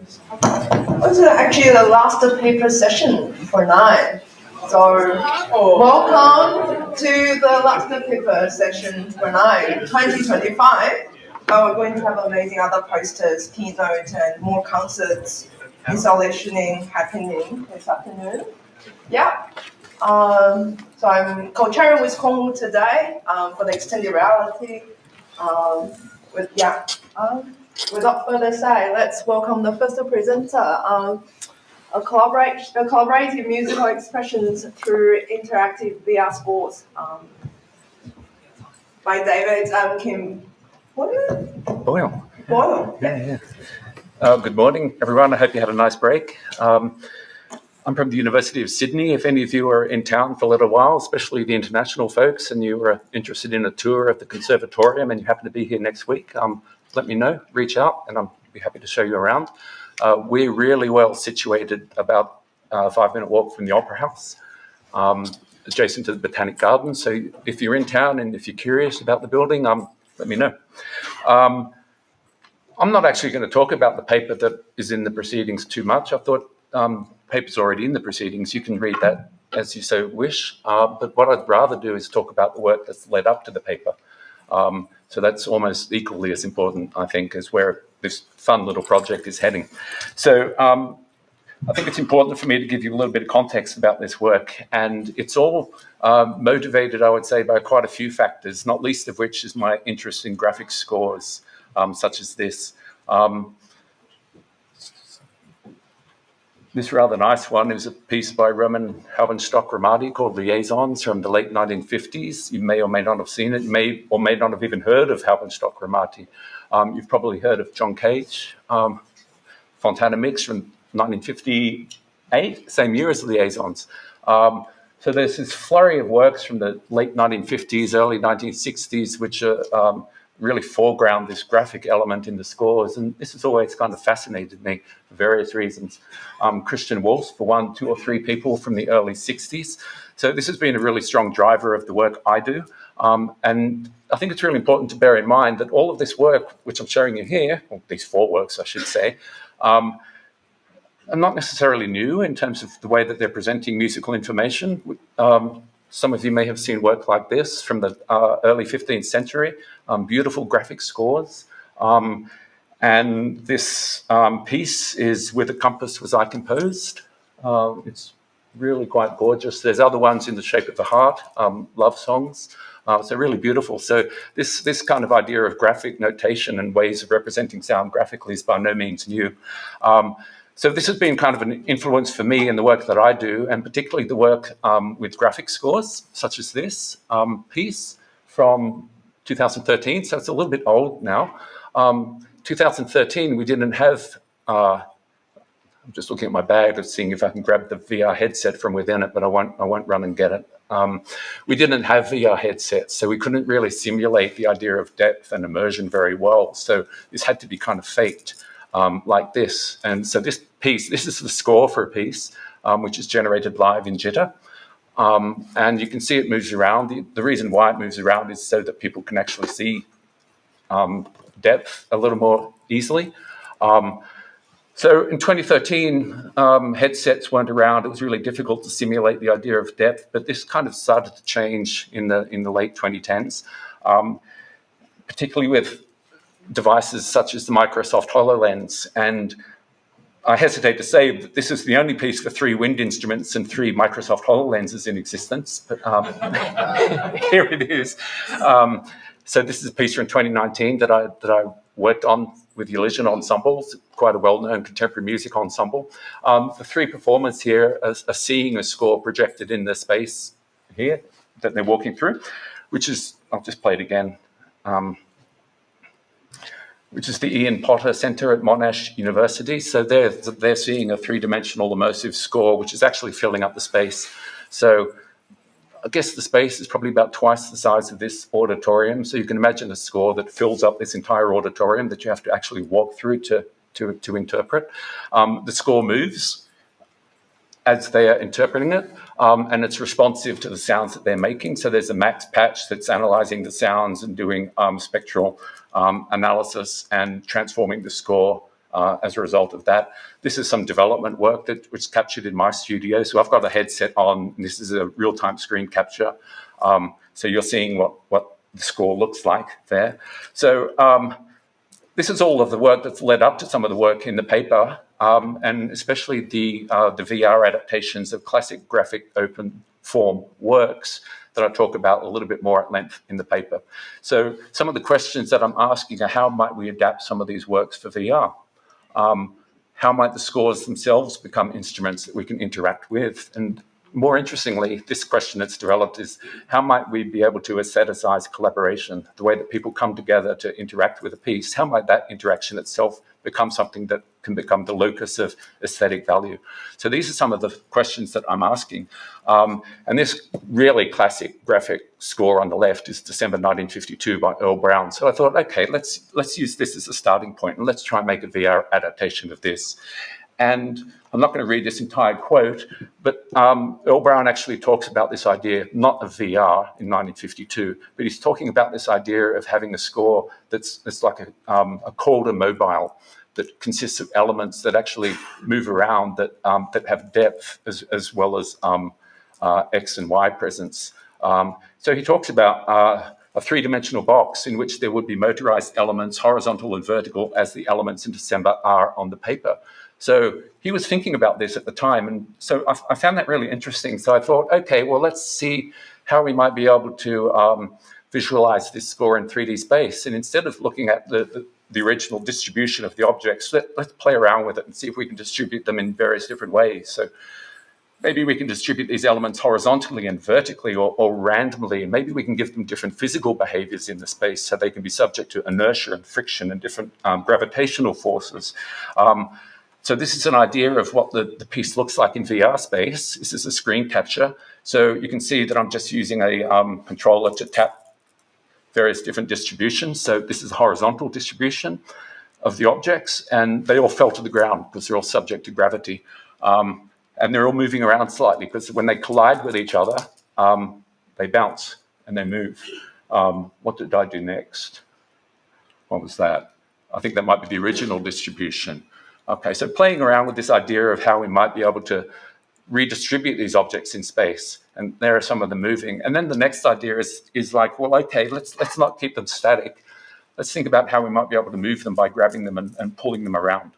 It's actually the last paper session for NIME. So welcome to the last paper session for NIME 2025. We're going to have amazing other posters, keynote, and more concerts, installation happening this afternoon. Yeah. So I'm co-chairing with Kunwoo today for the extended reality. Without further ado, let's welcome the first presenter. Collaborative musical expressions through interactive VR sports by David Kim-Boyle. Boyle. Yeah. Good morning, everyone. I hope you had a nice break. I'm from the University of Sydney. If any of you are in town for a little while, especially the international folks, and you were interested in a tour of the conservatorium and you happen to be here next week, let me know, reach out, and I'll be happy to show you around. We're really well situated, about a 5-minute walk from the Opera House, adjacent to the Botanic Garden. So if you're in town and if you're curious about the building, let me know. I'm not actually going to talk about the paper that is in the proceedings too much. I thought paper's already in the proceedings. You can read that as you so wish. But what I'd rather do is talk about the work that's led up to the paper. So that's almost equally as important, I think, as where this fun little project is heading. So I think it's important for me to give you a little bit of context about this work. And it's all motivated, I would say, by quite a few factors, not least of which is my interest in graphic scores, such as this. This rather nice one is a piece by Roman Halbenstock-Ramadi called Liaisons from the late 1950s. You may or may not have seen it, may or may not have even heard of Halbenstock-Ramadi. You've probably heard of John Cage, Fontana Mix from 1958, same year as Liaisons. So there's this flurry of works from the late 1950s, early 1960s, which are really foreground this graphic element in the scores. And this has always kind of fascinated me for various reasons. Christian Wolff, for one, 2 or 3 people from the early 60s. So this has been a really strong driver of the work I do. And I think it's really important to bear in mind that all of this work, which I'm showing you here, or these 4 works, I should say, are not necessarily new in terms of the way that they're presenting musical information. Some of you may have seen work like this from the early 15th century, beautiful graphic scores. And this piece is With a Compass Was I Composed. It's really quite gorgeous. There's other ones in the shape of the heart, love songs. So really beautiful. So this kind of idea of graphic notation and ways of representing sound graphically is by no means new. So this has been kind of an influence for me in the work that I do, and particularly the work with graphic scores, such as this piece from 2013. So it's a little bit old now. 2013, we didn't have, I'm just looking at my bag and seeing if I can grab the VR headset from within it, but I won't run and get it. We didn't have VR headsets, so we couldn't really simulate the idea of depth and immersion very well. So this had to be kind of faked. Like this. And so this piece, this is the score for a piece, which is generated live in jitter. And you can see it moves around. The reason why it moves around is so that people can actually see depth a little more easily. So in 2013, headsets weren't around. It was really difficult to simulate the idea of depth, but this kind of started to change in the late 2010s, particularly with devices such as the Microsoft HoloLens. And I hesitate to say that this is the only piece for 3 wind instruments and 3 Microsoft HoloLenses in existence, but here it is. So this is a piece from 2019 that I worked on with the Elysian Ensemble, quite a well-known contemporary music ensemble. The 3 performers here are seeing a score projected in the space here that they're walking through, which is, I'll just play it again, which is the Ian Potter Centre at Monash University. So they're seeing a 3-dimensional immersive score, which is actually filling up the space. So I guess the space is probably about twice the size of this auditorium. So you can imagine a score that fills up this entire auditorium that you have to actually walk through to interpret. The score moves as they are interpreting it, and it's responsive to the sounds that they're making. So there's a max patch that's analyzing the sounds and doing spectral analysis and transforming the score as a result of that. This is some development work that was captured in my studio. So I've got a headset on. This is a real-time screen capture. So you're seeing what the score looks like there. So this is all of the work that's led up to some of the work in the paper, and especially the VR adaptations of classic graphic open form works that I talk about a little bit more at length in the paper. So some of the questions that I'm asking are, how might we adapt some of these works for VR? How might the scores themselves become instruments that we can interact with? And more interestingly, this question that's developed is, how might we be able to aestheticize collaboration, the way that people come together to interact with a piece? How might that interaction itself become something that can become the locus of aesthetic value? So these are some of the questions that I'm asking. And this really classic graphic score on the left is December 1952 by Earl Brown. So I thought, okay, let's use this as a starting point and let's try and make a VR adaptation of this. And I'm not going to read this entire quote, but Earl Brown actually talks about this idea, not of VR in 1952, but he's talking about this idea of having a score that's like a Calder mobile that consists of elements that actually move around, that have depth as well as X and Y presence. So he talks about a three-dimensional box in which there would be motorized elements, horizontal and vertical, as the elements in December are on the paper. So he was thinking about this at the time, and so I found that really interesting. So I thought, okay, well, let's see how we might be able to visualize this score in 3D space. And instead of looking at the original distribution of the objects, let's play around with it and see if we can distribute them in various different ways. So maybe we can distribute these elements horizontally and vertically or randomly, and maybe we can give them different physical behaviors in the space so they can be subject to inertia and friction and different gravitational forces. So this is an idea of what the piece looks like in VR space. This is a screen capture. So you can see that I'm just using a controller to tap various different distributions. So this is a horizontal distribution of the objects, and they all fell to the ground because they're all subject to gravity. And they're all moving around slightly because when they collide with each other, they bounce and they move. What did I do next? What was that? I think that might be the original distribution. Okay, so playing around with this idea of how we might be able to redistribute these objects in space, and there are some of them moving. And then the next idea is like, well, okay, let's not keep them static. Let's think about how we might be able to move them by grabbing them and pulling them around.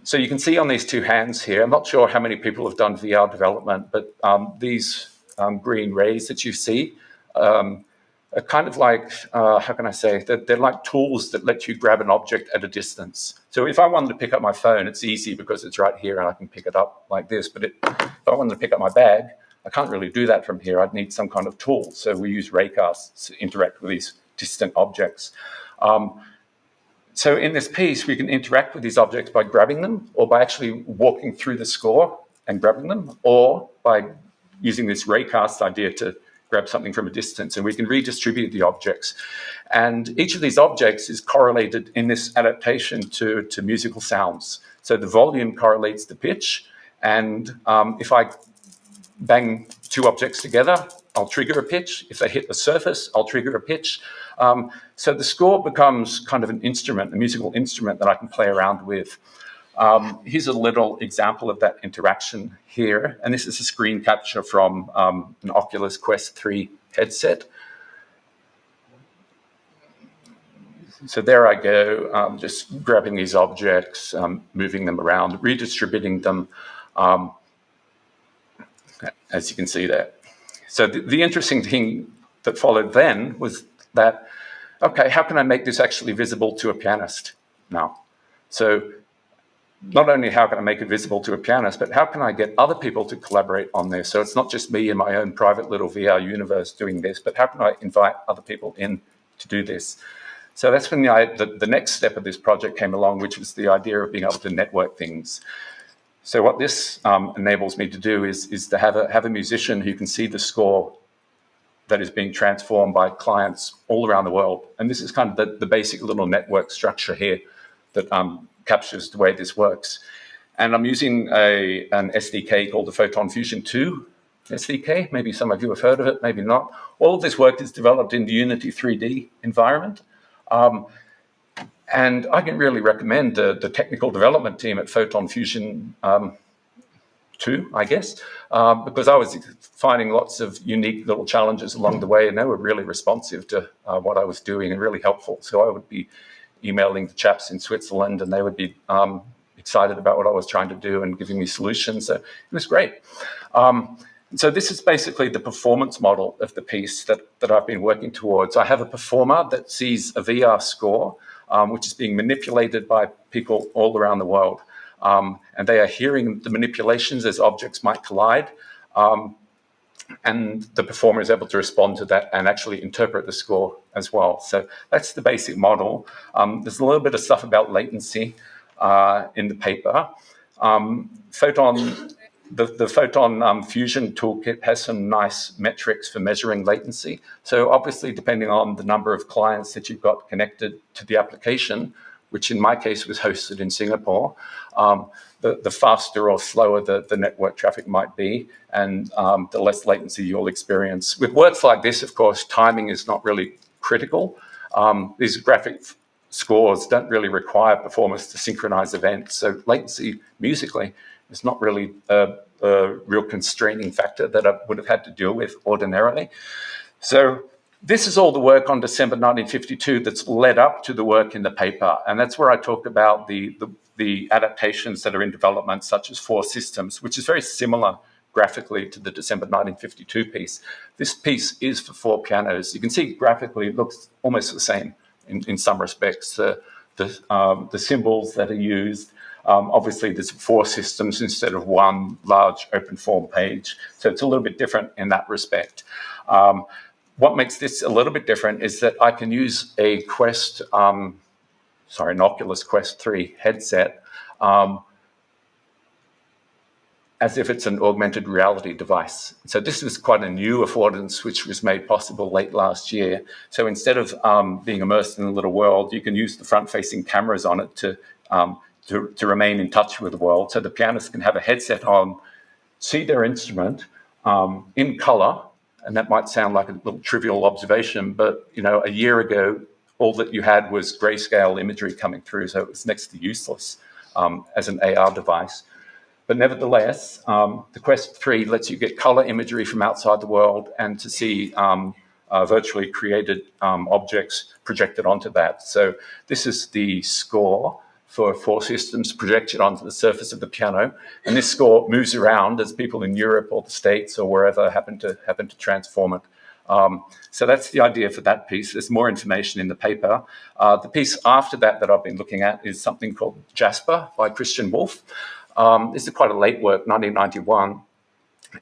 So you can see on these two hands here, I'm not sure how many people have done VR development, but these green rays that you see are kind of like, how can I say, they're like tools that let you grab an object at a distance. So if I wanted to pick up my phone, it's easy because it's right here and I can pick it up like this. But if I wanted to pick up my bag, I can't really do that from here. I'd need some kind of tool. So we use raycasts to interact with these distant objects. So in this piece, we can interact with these objects by grabbing them, or by actually walking through the score and grabbing them, or by using this raycast idea to grab something from a distance, and we can redistribute the objects. And each of these objects is correlated in this adaptation to musical sounds. So the volume correlates to pitch, and if I bang two objects together, I'll trigger a pitch. If they hit the surface, I'll trigger a pitch. So the score becomes kind of an instrument, a musical instrument that I can play around with. Here's a little example of that interaction here. And this is a screen capture from an Oculus Quest 3 headset. So there I go, just grabbing these objects, moving them around, redistributing them, as you can see there. So the interesting thing that followed then was that, okay, how can I make this actually visible to a pianist now? So not only how can I make it visible to a pianist, but how can I get other people to collaborate on this? So it's not just me in my own private little VR universe doing this, but how can I invite other people in to do this? So that's when the next step of this project came along, which was the idea of being able to network things. So what this enables me to do is to have a musician who can see the score that is being transformed by clients all around the world. And this is kind of the basic little network structure here that captures the way this works. And I'm using an SDK called the Photon Fusion 2 SDK. Maybe some of you have heard of it, maybe not. All of this work is developed in the Unity 3D environment. And I can really recommend the technical development team at Photon Fusion 2, I guess, because I was finding lots of unique little challenges along the way, and they were really responsive to what I was doing and really helpful. So I would be emailing the chaps in Switzerland, and they would be excited about what I was trying to do and giving me solutions. So it was great. So this is basically the performance model of the piece that I've been working towards. I have a performer that sees a VR score, which is being manipulated by people all around the world. And they are hearing the manipulations as objects might collide. And the performer is able to respond to that and actually interpret the score as well. So that's the basic model. There's a little bit of stuff about latency in the paper. The Photon Fusion toolkit has some nice metrics for measuring latency. So obviously, depending on the number of clients that you've got connected to the application, which in my case was hosted in Singapore, the faster or slower the network traffic might be, and the less latency you'll experience. With works like this, of course, timing is not really critical. These graphic scores don't really require performers to synchronize events, so latency musically is not really a real constraining factor that I would have had to deal with ordinarily. So this is all the work on December 1952 that's led up to the work in the paper, and that's where I talk about the adaptations that are in development, such as 4 Systems, which is very similar graphically to the December 1952 piece. This piece is for 4 pianos. You can see graphically it looks almost the same in some respects. The symbols that are used, obviously there's 4 systems instead of 1 large open form page. So it's a little bit different in that respect. What makes this a little bit different is that I can use a an Oculus Quest 3 headset as if it's an augmented reality device. So this was quite a new affordance which was made possible late last year. So instead of being immersed in a little world, you can use the front-facing cameras on it to remain in touch with the world. So the pianist can have a headset on, see their instrument in color, and that might sound like a little trivial observation, but a year ago, all that you had was grayscale imagery coming through, so it was next to useless as an AR device. But nevertheless, the Quest 3 lets you get color imagery from outside the world and to see virtually created objects projected onto that. So this is the score for 4 Systems projected onto the surface of the piano. And this score moves around as people in Europe or the States or wherever happen to transform it. So that's the idea for that piece. There's more information in the paper. The piece after that I've been looking at is something called Jasper by Christian Wolff. This is quite a late work, 1991.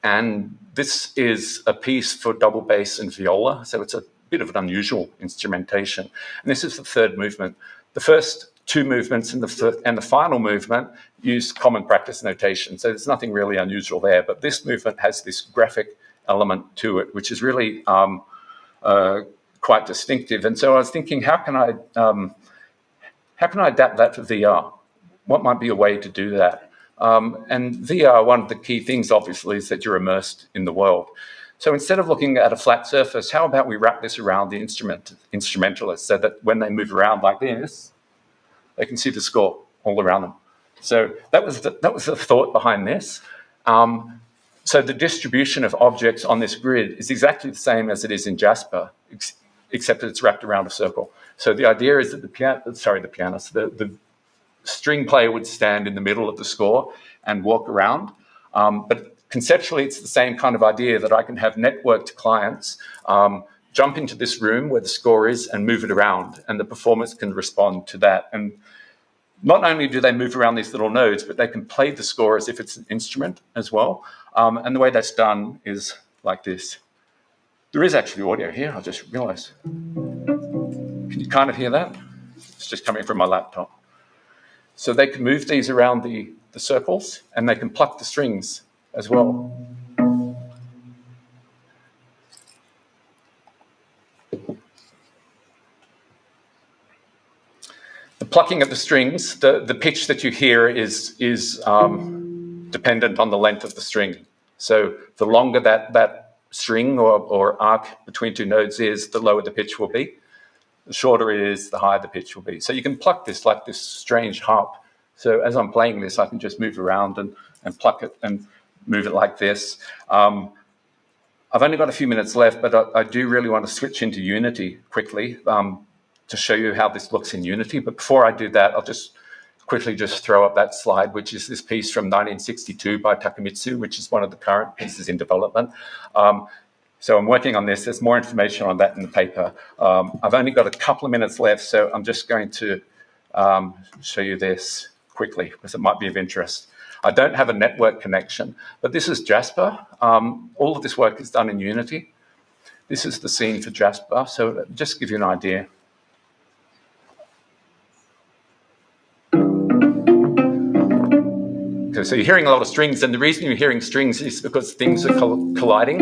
And this is a piece for double bass and viola. So it's a bit of an unusual instrumentation. And this is the 3rd movement. The first 2 movements and the final movement use common practice notation. So there's nothing really unusual there. But this movement has this graphic element to it, which is really quite distinctive. And so I was thinking, how can I adapt that for VR? What might be a way to do that? And VR, one of the key things, obviously, is that you're immersed in the world. So instead of looking at a flat surface, how about we wrap this around the instrumentalist so that when they move around like this, they can see the score all around them. So that was the thought behind this. So the distribution of objects on this grid is exactly the same as it is in Jasper, except that it's wrapped around a circle. So the idea is that the string player would stand in the middle of the score and walk around. But conceptually, it's the same kind of idea that I can have networked clients jump into this room where the score is and move it around, and the performers can respond to that. And not only do they move around these little nodes, but they can play the score as if it's an instrument as well. And the way that's done is like this. There is actually audio here, I just realized. Can you kind of hear that? It's just coming from my laptop. So they can move these around the circles, and they can pluck the strings as well. The plucking of the strings, the pitch that you hear is dependent on the length of the string. So the longer that string or arc between 2 nodes is, the lower the pitch will be. The shorter it is, the higher the pitch will be. So you can pluck this like this strange harp. So as I'm playing this, I can just move around and pluck it and move it like this. I've only got a few minutes left, but I do really want to switch into Unity quickly to show you how this looks in Unity. But before I do that, I'll just quickly just throw up that slide, which is this piece from 1962 by Takemitsu, which is one of the current pieces in development. So I'm working on this. There's more information on that in the paper. I've only got a couple of minutes left, so I'm just going to show you this quickly because it might be of interest. I don't have a network connection, but this is Jasper. All of this work is done in Unity. This is the scene for Jasper, so just to give you an idea. Okay, so you're hearing a lot of strings, and the reason you're hearing strings is because things are colliding.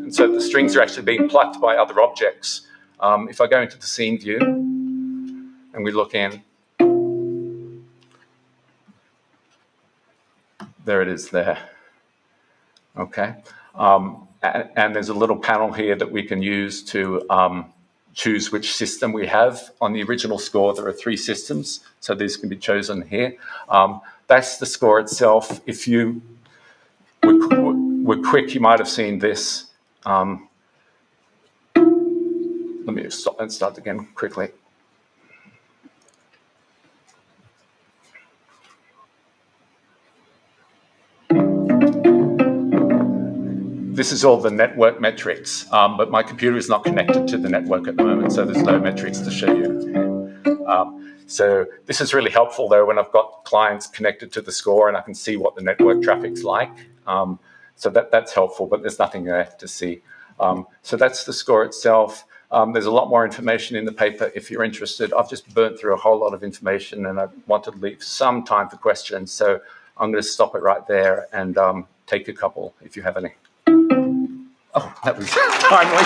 And so the strings are actually being plucked by other objects. If I go into the scene view and we look in, there it is there. Okay. And there's a little panel here that we can use to choose which system we have. On the original score, there are 3 systems, so these can be chosen here. That's the score itself. If you were quick, you might have seen this. Let me stop and start again quickly. This is all the network metrics, but my computer is not connected to the network at the moment, so there's no metrics to show you. So this is really helpful, though, when I've got clients connected to the score and I can see what the network traffic's like. So that's helpful, but there's nothing there to see. So that's the score itself. There's a lot more information in the paper if you're interested. I've just burnt through a whole lot of information and I want to leave some time for questions. So I'm going to stop it right there and take a couple if you have any. Oh, that was timely.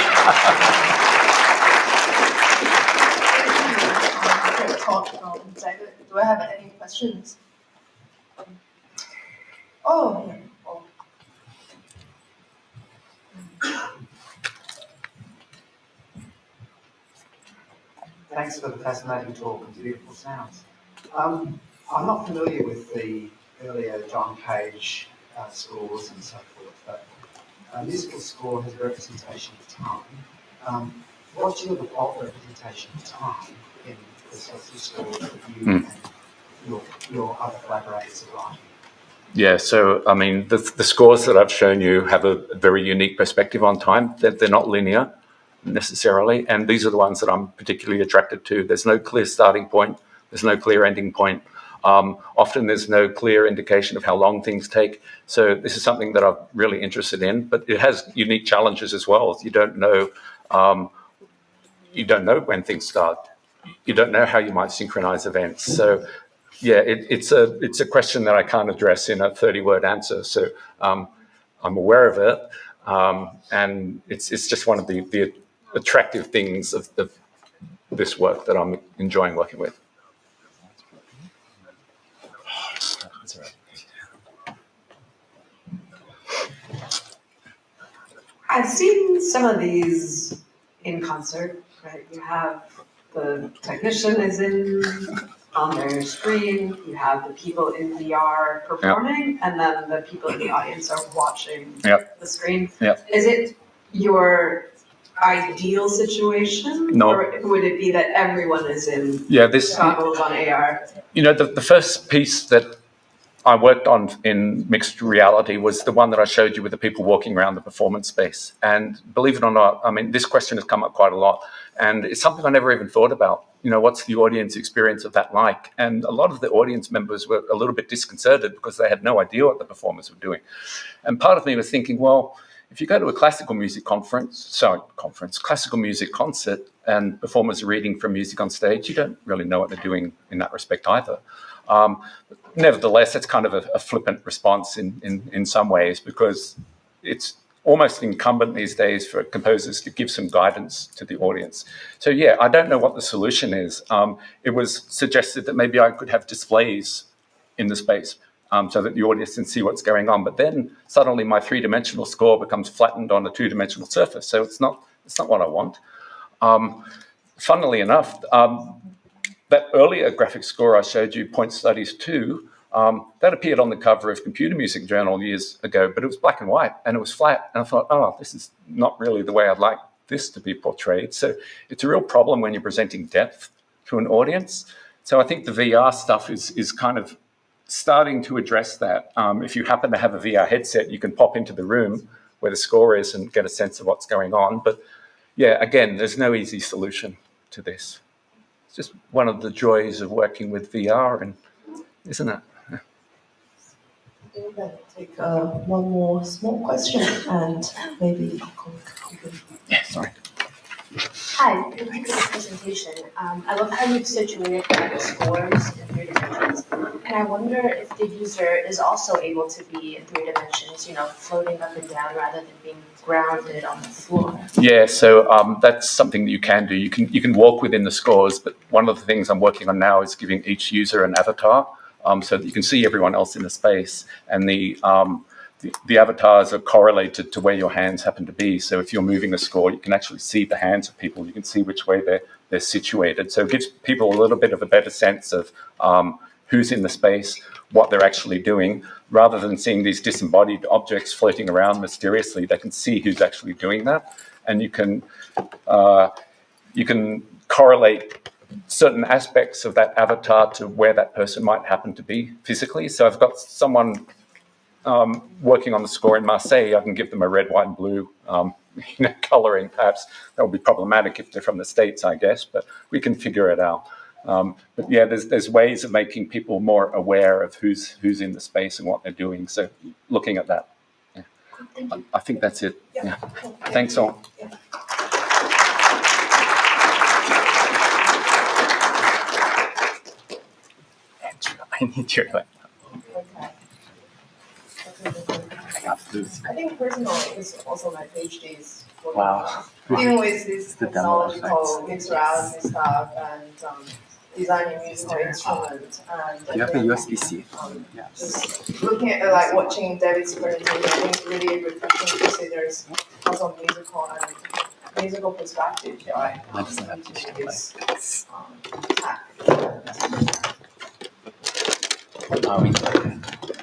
David, do I have any questions? Oh, yeah. Thanks for the fascinating talk and beautiful sounds. I'm not familiar with the earlier John Cage scores and so forth, but a musical score has a representation of time. What's your default representation of time in the sorts of scores that you and your other collaborators are writing? Yeah, so I mean, the scores that I've shown you have a very unique perspective on time. They're not linear necessarily, and these are the ones that I'm particularly attracted to. There's no clear starting point. There's no clear ending point. Often there's no clear indication of how long things take. So this is something that I'm really interested in, but it has unique challenges as well. You don't know when things start. You don't know how you might synchronize events. So yeah, it's a question that I can't address in a 30-word answer. So I'm aware of it, and it's just one of the attractive things of this work that I'm enjoying working with. I've seen some of these in concert, right? You have the technician is on their screen, you have the people in VR performing, and then the people in the audience are watching the screen. Is it your ideal situation? No. Or would it be that everyone is in goggles on AR? You know, the first piece that I worked on in mixed reality was the one that I showed you with the people walking around the performance space. And believe it or not, I mean, this question has come up quite a lot. And it's something I never even thought about. You know, what's the audience experience of that like? And a lot of the audience members were a little bit disconcerted because they had no idea what the performers were doing. And part of me was thinking, well, if you go to a classical music classical music concert, and performers are reading from music on stage, you don't really know what they're doing in that respect either. Nevertheless, it's kind of a flippant response in some ways, because it's almost incumbent these days for composers to give some guidance to the audience. So yeah, I don't know what the solution is. It was suggested that maybe I could have displays in the space so that the audience can see what's going on. But then suddenly my 3-dimensional score becomes flattened on a 2-dimensional surface. So it's not what I want. funnily enough, that earlier graphic score I showed you, Point Studies 2, that appeared on the cover of Computer Music Journal years ago, but it was black and white and it was flat. And I thought, oh, this is not really the way I'd like this to be portrayed. So it's a real problem when you're presenting depth to an audience. So I think the VR stuff is kind of starting to address that. If you happen to have a VR headset, you can pop into the room where the score is and get a sense of what's going on. But yeah, again, there's no easy solution to this. It's just one of the joys of working with VR, and isn't it? We're going to take one more small question, and maybe Yeah, sorry. Hi, thank you for the presentation. I love how you've situated the scores in 3 dimensions. And I wonder if the user is also able to be in 3 dimensions, floating up and down rather than being grounded on the floor. Yeah, so that's something that you can do. You can walk within the scores, but one of the things I'm working on now is giving each user an avatar, so that you can see everyone else in the space, and the avatars are correlated to where your hands happen to be. So if you're moving the score, you can actually see the hands of people. You can see which way they're situated. So it gives people a little bit of a better sense of who's in the space, what they're actually doing, rather than seeing these disembodied objects floating around mysteriously. They can see who's actually doing that, and you can correlate certain aspects of that avatar to where that person might happen to be physically. So I've got someone working on the score in Marseille. I can give them a red, white, and blue coloring. Perhaps that would be problematic if they're from the States, I guess, but we can figure it out. But yeah, there's ways of making people more aware of who's in the space and what they're doing. So looking at that, yeah. I think that's it. Yeah. Thanks all. Yeah. I need your laptop. Okay. I think personally, it's also my PhD's working Wow. dealing with this The demo technological mixed reality stuff and designing musical instruments. And Do you have a USB-C? Yes. just looking at watching David's presentation, I think it's really refreshing to see there's also musical perspective, right? Into this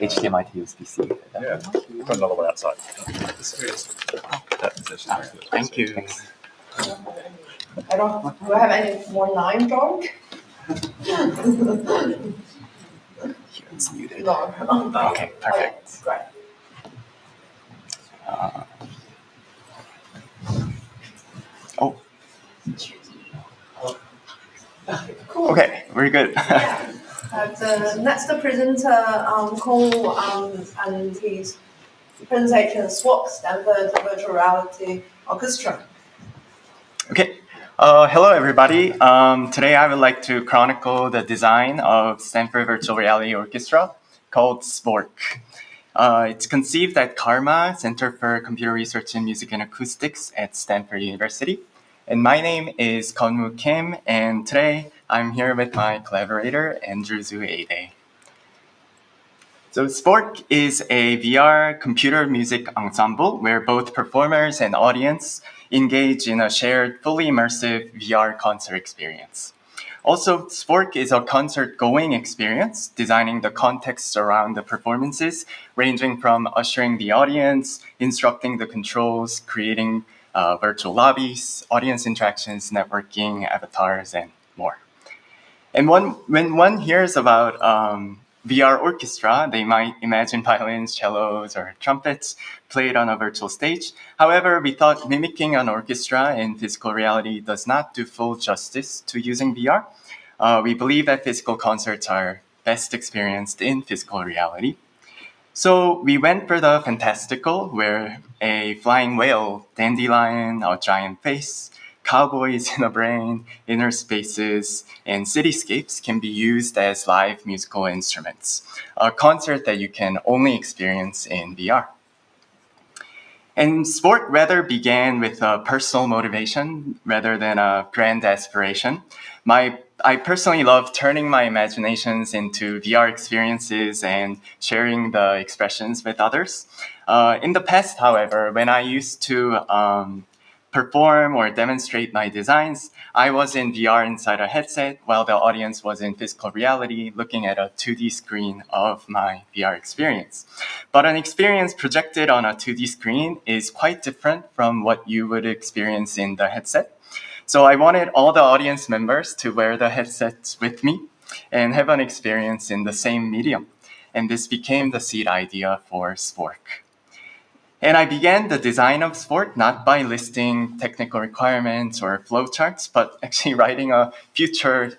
HDMI to USB-C. Yeah, put another one outside. Thank you. Do I have any more NIME joke? Here it's muted. No. Okay, perfect. Great. Oh, Cool. okay, we're good. The next presenter, Kunwoo, and his presentation, SVOrk, Stanford Virtual Reality Orchestra. Okay. Hello, everybody. Today I would like to chronicle the design of Stanford Virtual Reality Orchestra called SVOrk. It's conceived at Karma, Center for Computer Research in Music and Acoustics at Stanford University. And my name is Kunwoo Kim, and today I'm here with my collaborator, Zhou Eito. So SVOrk is a VR computer music ensemble where both performers and audience engage in a shared, fully immersive VR concert experience. Also, SVOrk is a concert-going experience, designing the context around the performances, ranging from ushering the audience, instructing the controls, creating virtual lobbies, audience interactions, networking, avatars, and more. And when one hears about VR orchestra, they might imagine violins, cellos, or trumpets played on a virtual stage. However, we thought mimicking an orchestra in physical reality does not do full justice to using VR. We believe that physical concerts are best experienced in physical reality. So we went for the fantastical, where a flying whale, dandelion, a giant face, cowboys in a brain, inner spaces, and cityscapes can be used as live musical instruments, a concert that you can only experience in VR. And SVOrk rather began with a personal motivation rather than a grand aspiration. I personally love turning my imaginations into VR experiences and sharing the expressions with others. In the past, however, when I used to perform or demonstrate my designs, I was in VR inside a headset while the audience was in physical reality looking at a 2D screen of my VR experience. But an experience projected on a 2D screen is quite different from what you would experience in the headset. So I wanted all the audience members to wear the headsets with me and have an experience in the same medium. And this became the seed idea for SVOrk. And I began the design of SVOrk not by listing technical requirements or flowcharts, but actually writing a future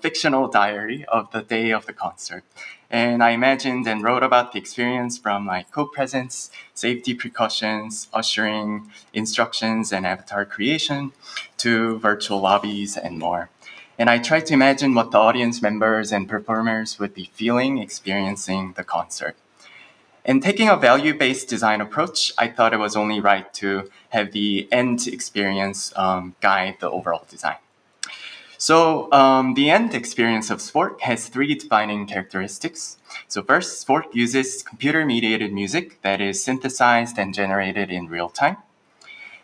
fictional diary of the day of the concert. And I imagined and wrote about the experience from like co-presence, safety precautions, ushering, instructions, and avatar creation to virtual lobbies and more. And I tried to imagine what the audience members and performers would be feeling, experiencing the concert. And taking a value-based design approach, I thought it was only right to have the end experience guide the overall design. So the end experience of SVOrk has three defining characteristics. So first, SVOrk uses computer-mediated music that is synthesized and generated in real time.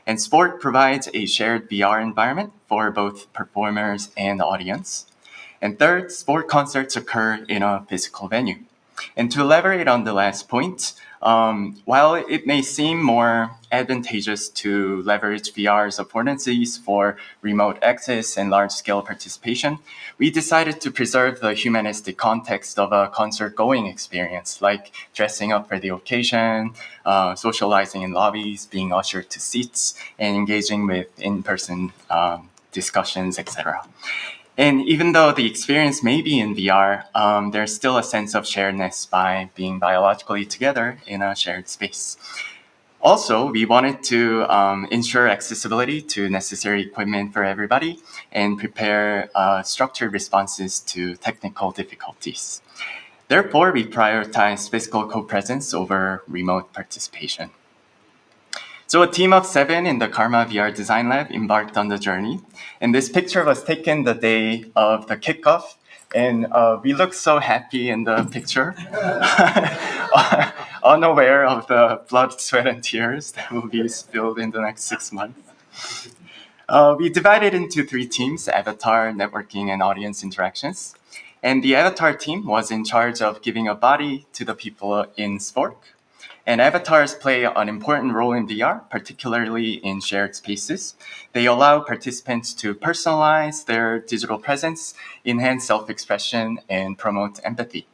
And SVOrk provides a shared VR environment for both performers and audience. And third, SVOrk concerts occur in a physical venue. And to elaborate on the last point, while it may seem more advantageous to leverage VR's affordances for remote access and large-scale participation, we decided to preserve the humanistic context of a concert-going experience, like dressing up for the occasion, socializing in lobbies, being ushered to seats, and engaging with in-person discussions, etc. And even though the experience may be in VR, there's still a sense of sharedness by being biologically together in a shared space. Also, we wanted to ensure accessibility to necessary equipment for everybody and prepare structured responses to technical difficulties. Therefore, we prioritized physical co-presence over remote participation. So a team of 7 in the Karma VR Design Lab embarked on the journey. And this picture was taken the day of the kickoff. And we looked so happy in the picture, unaware of the blood, sweat, and tears that will be spilled in the next 6 months. We divided into 3 teams: avatar, networking, and audience interactions. And the avatar team was in charge of giving a body to the people in SVOrk. And avatars play an important role in VR, particularly in shared spaces. They allow participants to personalize their digital presence, enhance self-expression, and promote empathy.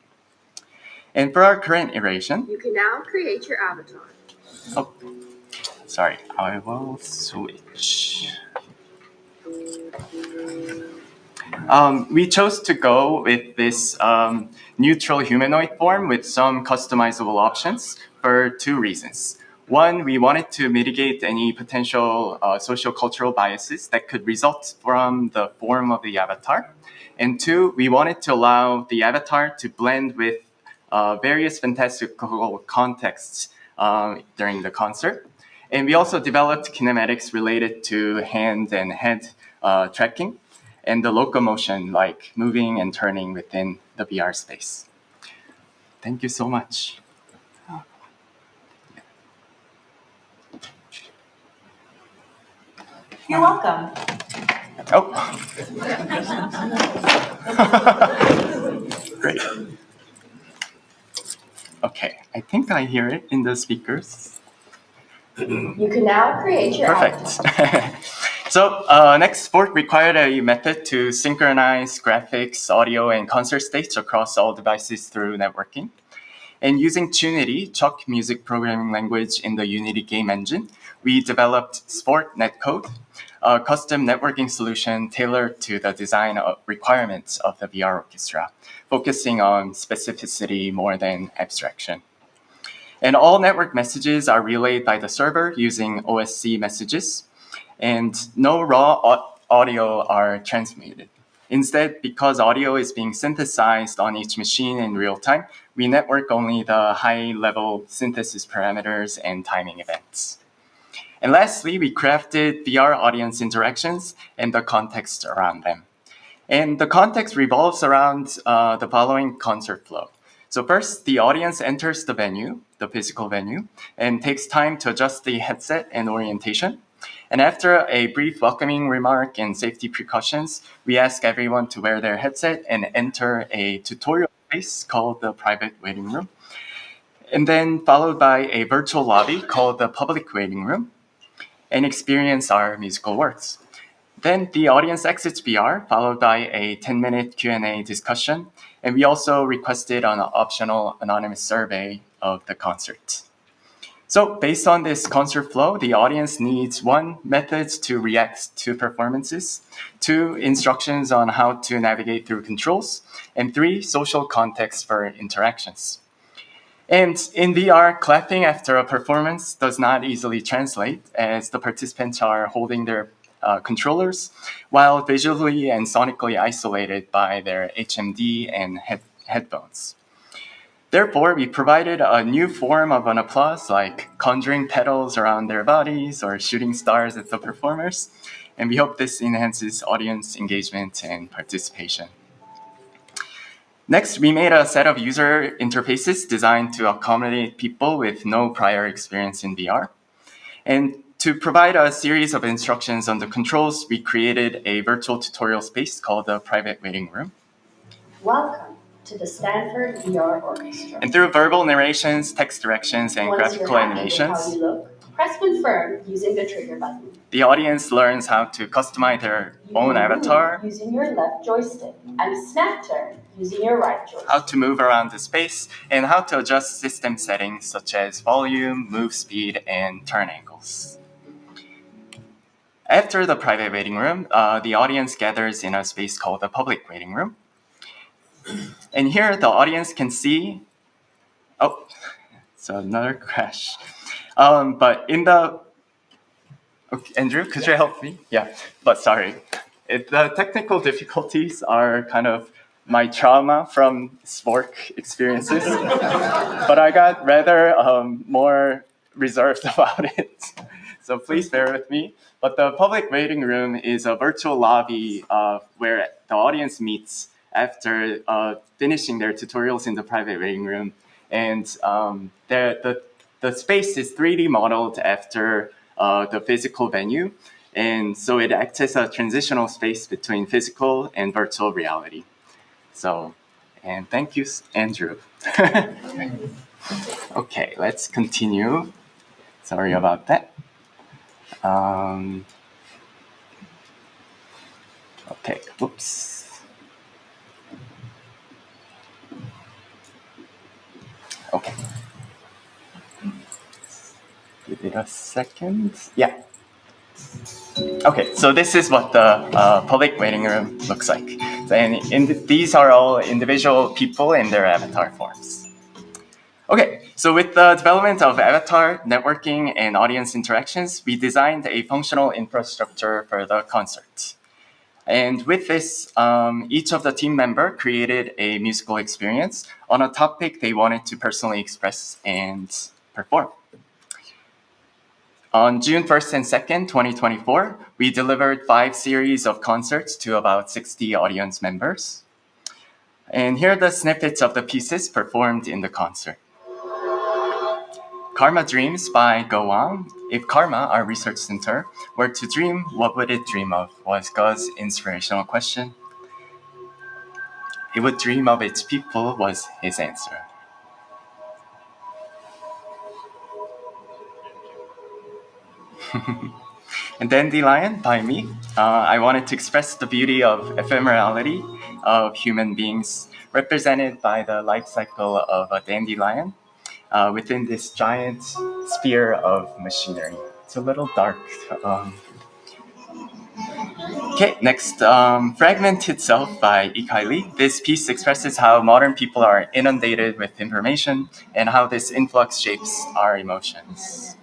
And for our current iteration, you can now create your avatar. Oh, sorry, I will switch. We chose to go with this neutral humanoid form with some customizable options for 2 reasons. One, we wanted to mitigate any potential socio-cultural biases that could result from the form of the avatar. And 2, we wanted to allow the avatar to blend with various fantastical contexts during the concert. And we also developed kinematics related to hand and head tracking and the locomotion, like moving and turning within the VR space. Thank you so much. You're welcome. Oh. Great. Okay, I think I hear it in the speakers. You can now create your Perfect. So next, SVOrk required a method to synchronize graphics, audio, and concert stage across all devices through networking. And using Tunity, Chuck music programming language in the Unity game engine, we developed SVOrk Netcode, a custom networking solution tailored to the design requirements of the VR orchestra, focusing on specificity more than abstraction. And all network messages are relayed by the server using OSC messages, and no raw audio are transmitted. Instead, because audio is being synthesized on each machine in real time, we network only the high-level synthesis parameters and timing events. And lastly, we crafted VR audience interactions and the context around them. And the context revolves around the following concert flow. So first, the audience enters the venue, the physical venue, and takes time to adjust the headset and orientation. And after a brief welcoming remark and safety precautions, we ask everyone to wear their headset and enter a tutorial space called the private waiting room. And then followed by a virtual lobby called the public waiting room, and experience our musical works. Then the audience exits VR, followed by a 10-minute Q&A discussion, and we also requested an optional anonymous survey of the concert. So based on this concert flow, the audience needs 1, methods to react to performances, 2, instructions on how to navigate through controls, and 3, social context for interactions. And in VR, clapping after a performance does not easily translate, as the participants are holding their controllers, while visually and sonically isolated by their HMD and headphones. Therefore, we provided a new form of an applause, like conjuring petals around their bodies or shooting stars at the performers, and we hope this enhances audience engagement and participation. Next, we made a set of user interfaces designed to accommodate people with no prior experience in VR. And to provide a series of instructions on the controls, we created a virtual tutorial space called the private waiting room. Welcome to the Stanford VR Orchestra. And through verbal narrations, text directions, and graphical animations, how you look, press confirm using the trigger button. The audience learns how to customize their own avatar, using your left joystick, and snap turn using your right joystick. How to move around the space, and how to adjust system settings such as volume, move speed, and turn angles. After the private waiting room, the audience gathers in a space called the public waiting room. And here the audience can see, oh, it's another crash. But in the, okay, Andrew, could you help me? Yeah, but sorry. The technical difficulties are kind of my trauma from SVOrk experiences, but I got rather more reserved about it. So please bear with me. But the public waiting room is a virtual lobby where the audience meets after finishing their tutorials in the private waiting room. And the space is 3D modeled after the physical venue. And so it acts as a transitional space between physical and virtual reality. So, and thank you, Andrew. Okay, let's continue. Sorry about that. Okay, whoops. Okay. Give it a second. Yeah. Okay, so this is what the public waiting room looks like. And these are all individual people in their avatar forms. Okay, so with the development of avatar, networking, and audience interactions, we designed a functional infrastructure for the concert. And with this, each of the team member created a musical experience on a topic they wanted to personally express and perform. On June 1st and 2nd, 2024, we delivered 5 series of concerts to about 60 audience members. And here are the snippets of the pieces performed in the concert. Karma Dreams by Wang. If Karma, our research center, were to dream, what would it dream of? Was God's inspirational question. It would dream of its people, was his answer. And Dandelion by me. I wanted to express the beauty of ephemerality of human beings, represented by the life cycle of a dandelion within this giant sphere of machinery. It's a little dark. Okay, next, Fragment Itself by Yikai. This piece expresses how modern people are inundated with information and how this influx shapes our emotions.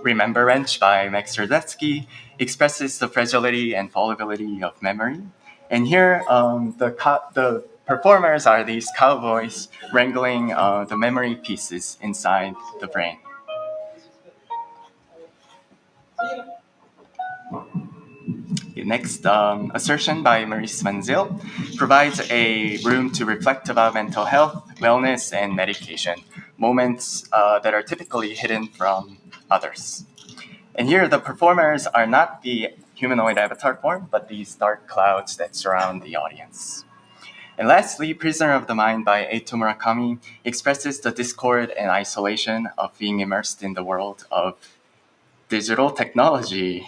Remember Wrench by Max Jardetzky expresses the fragility and fallibility of memory. And here, the performers are these cowboys wrangling the memory pieces inside the brain. Next, Assertion by Marise provides a room to reflect about mental health, wellness, and medication moments that are typically hidden from others. And here, the performers are not the humanoid avatar form, but these dark clouds that surround the audience. And lastly, Prisoner of the Mind by Eito Murakami expresses the discord and isolation of being immersed in the world of digital technology.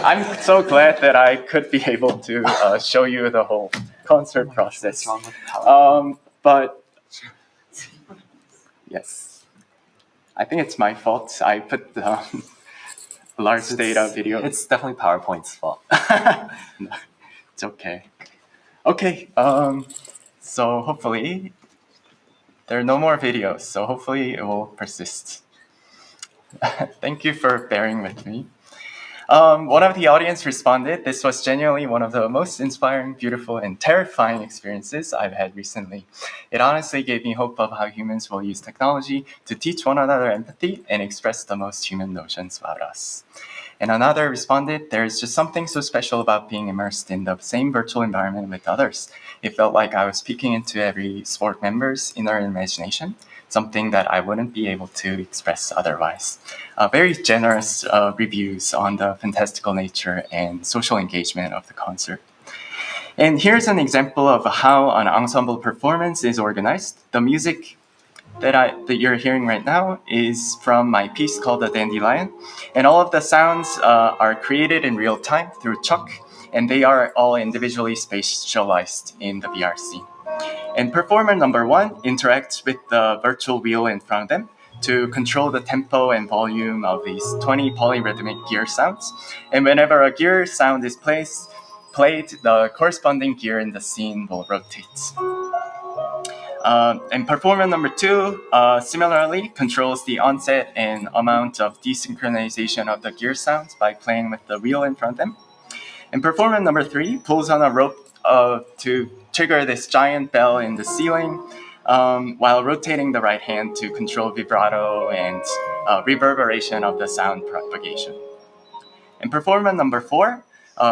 I'm so glad that I could be able to show you the whole concert process. But yes, I think it's my fault. I put the large data video. It's definitely PowerPoint's fault. No, it's okay. Okay, so hopefully there are no more videos, so hopefully it will persist. Thank you for bearing with me. One of the audience responded, "This was genuinely one of the most inspiring, beautiful, and terrifying experiences I've had recently. It honestly gave me hope of how humans will use technology to teach one another empathy and express the most human notions about us." And another responded, "There's just something so special about being immersed in the same virtual environment with others. It felt like I was peeking into every SVOrk member's inner imagination, something that I wouldn't be able to express otherwise." Very generous reviews on the fantastical nature and social engagement of the concert. And here's an example of how an ensemble performance is organized. The music that you're hearing right now is from my piece called The Dandelion. And all of the sounds are created in real time through Chuck, and they are all individually spatialized in the VR scene. And performer number 1 interacts with the virtual wheel in front of them to control the tempo and volume of these 20 polyrhythmic gear sounds. And whenever a gear sound is played, the corresponding gear in the scene will rotate. And performer number 2 similarly controls the onset and amount of desynchronization of the gear sounds by playing with the wheel in front of them. And performer number 3 pulls on a rope to trigger this giant bell in the ceiling while rotating the right hand to control vibrato and reverberation of the sound propagation. And performer number 4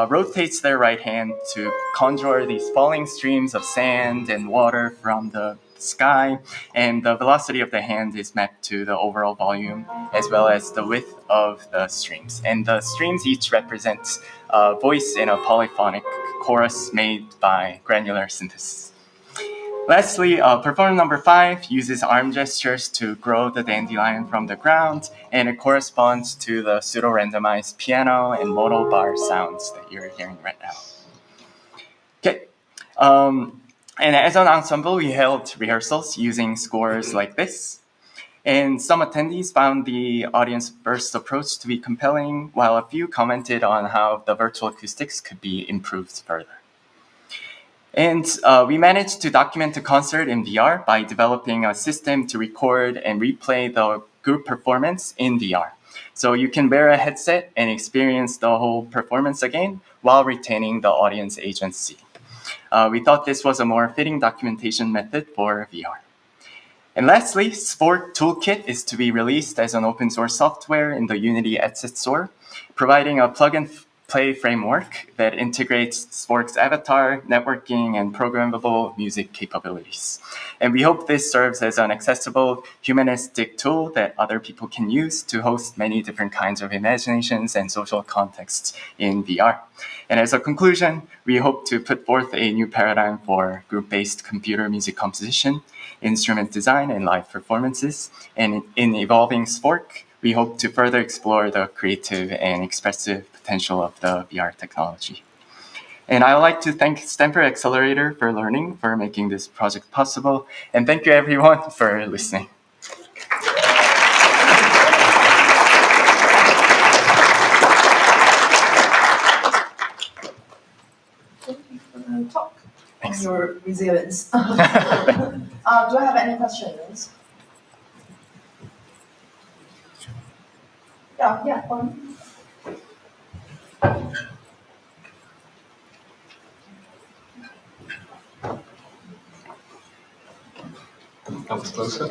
rotates their right hand to conjure these falling streams of sand and water from the sky, and the velocity of the hand is mapped to the overall volume as well as the width of the streams. And the streams each represent a voice in a polyphonic chorus made by granular synthesis. Lastly, performer number 5 uses arm gestures to grow the dandelion from the ground, and it corresponds to the pseudo-randomized piano and modal bar sounds that you're hearing right now. Okay, and as an ensemble, we held rehearsals using scores like this. And some attendees found the audience-first approach to be compelling, while a few commented on how the virtual acoustics could be improved further. And we managed to document the concert in VR by developing a system to record and replay the group performance in VR. So you can wear a headset and experience the whole performance again while retaining the audience agency. We thought this was a more fitting documentation method for VR. And lastly, SVOrk Toolkit is to be released as an open source software in the Unity Asset Store, providing a plug-and-play framework that integrates SVOrk's avatar, networking, and programmable music capabilities. And we hope this serves as an accessible, humanistic tool that other people can use to host many different kinds of imaginations and social contexts in VR. And as a conclusion, we hope to put forth a new paradigm for group-based computer music composition, instrument design, and live performances. And in evolving SVOrk, we hope to further explore the creative and expressive potential of the VR technology. And I would like to thank Stanford Accelerator for Learning for making this project possible. And thank you everyone for listening. Thank you for the talk Thanks. on your resilience. Do I have any questions? Yeah, one. Comes closer.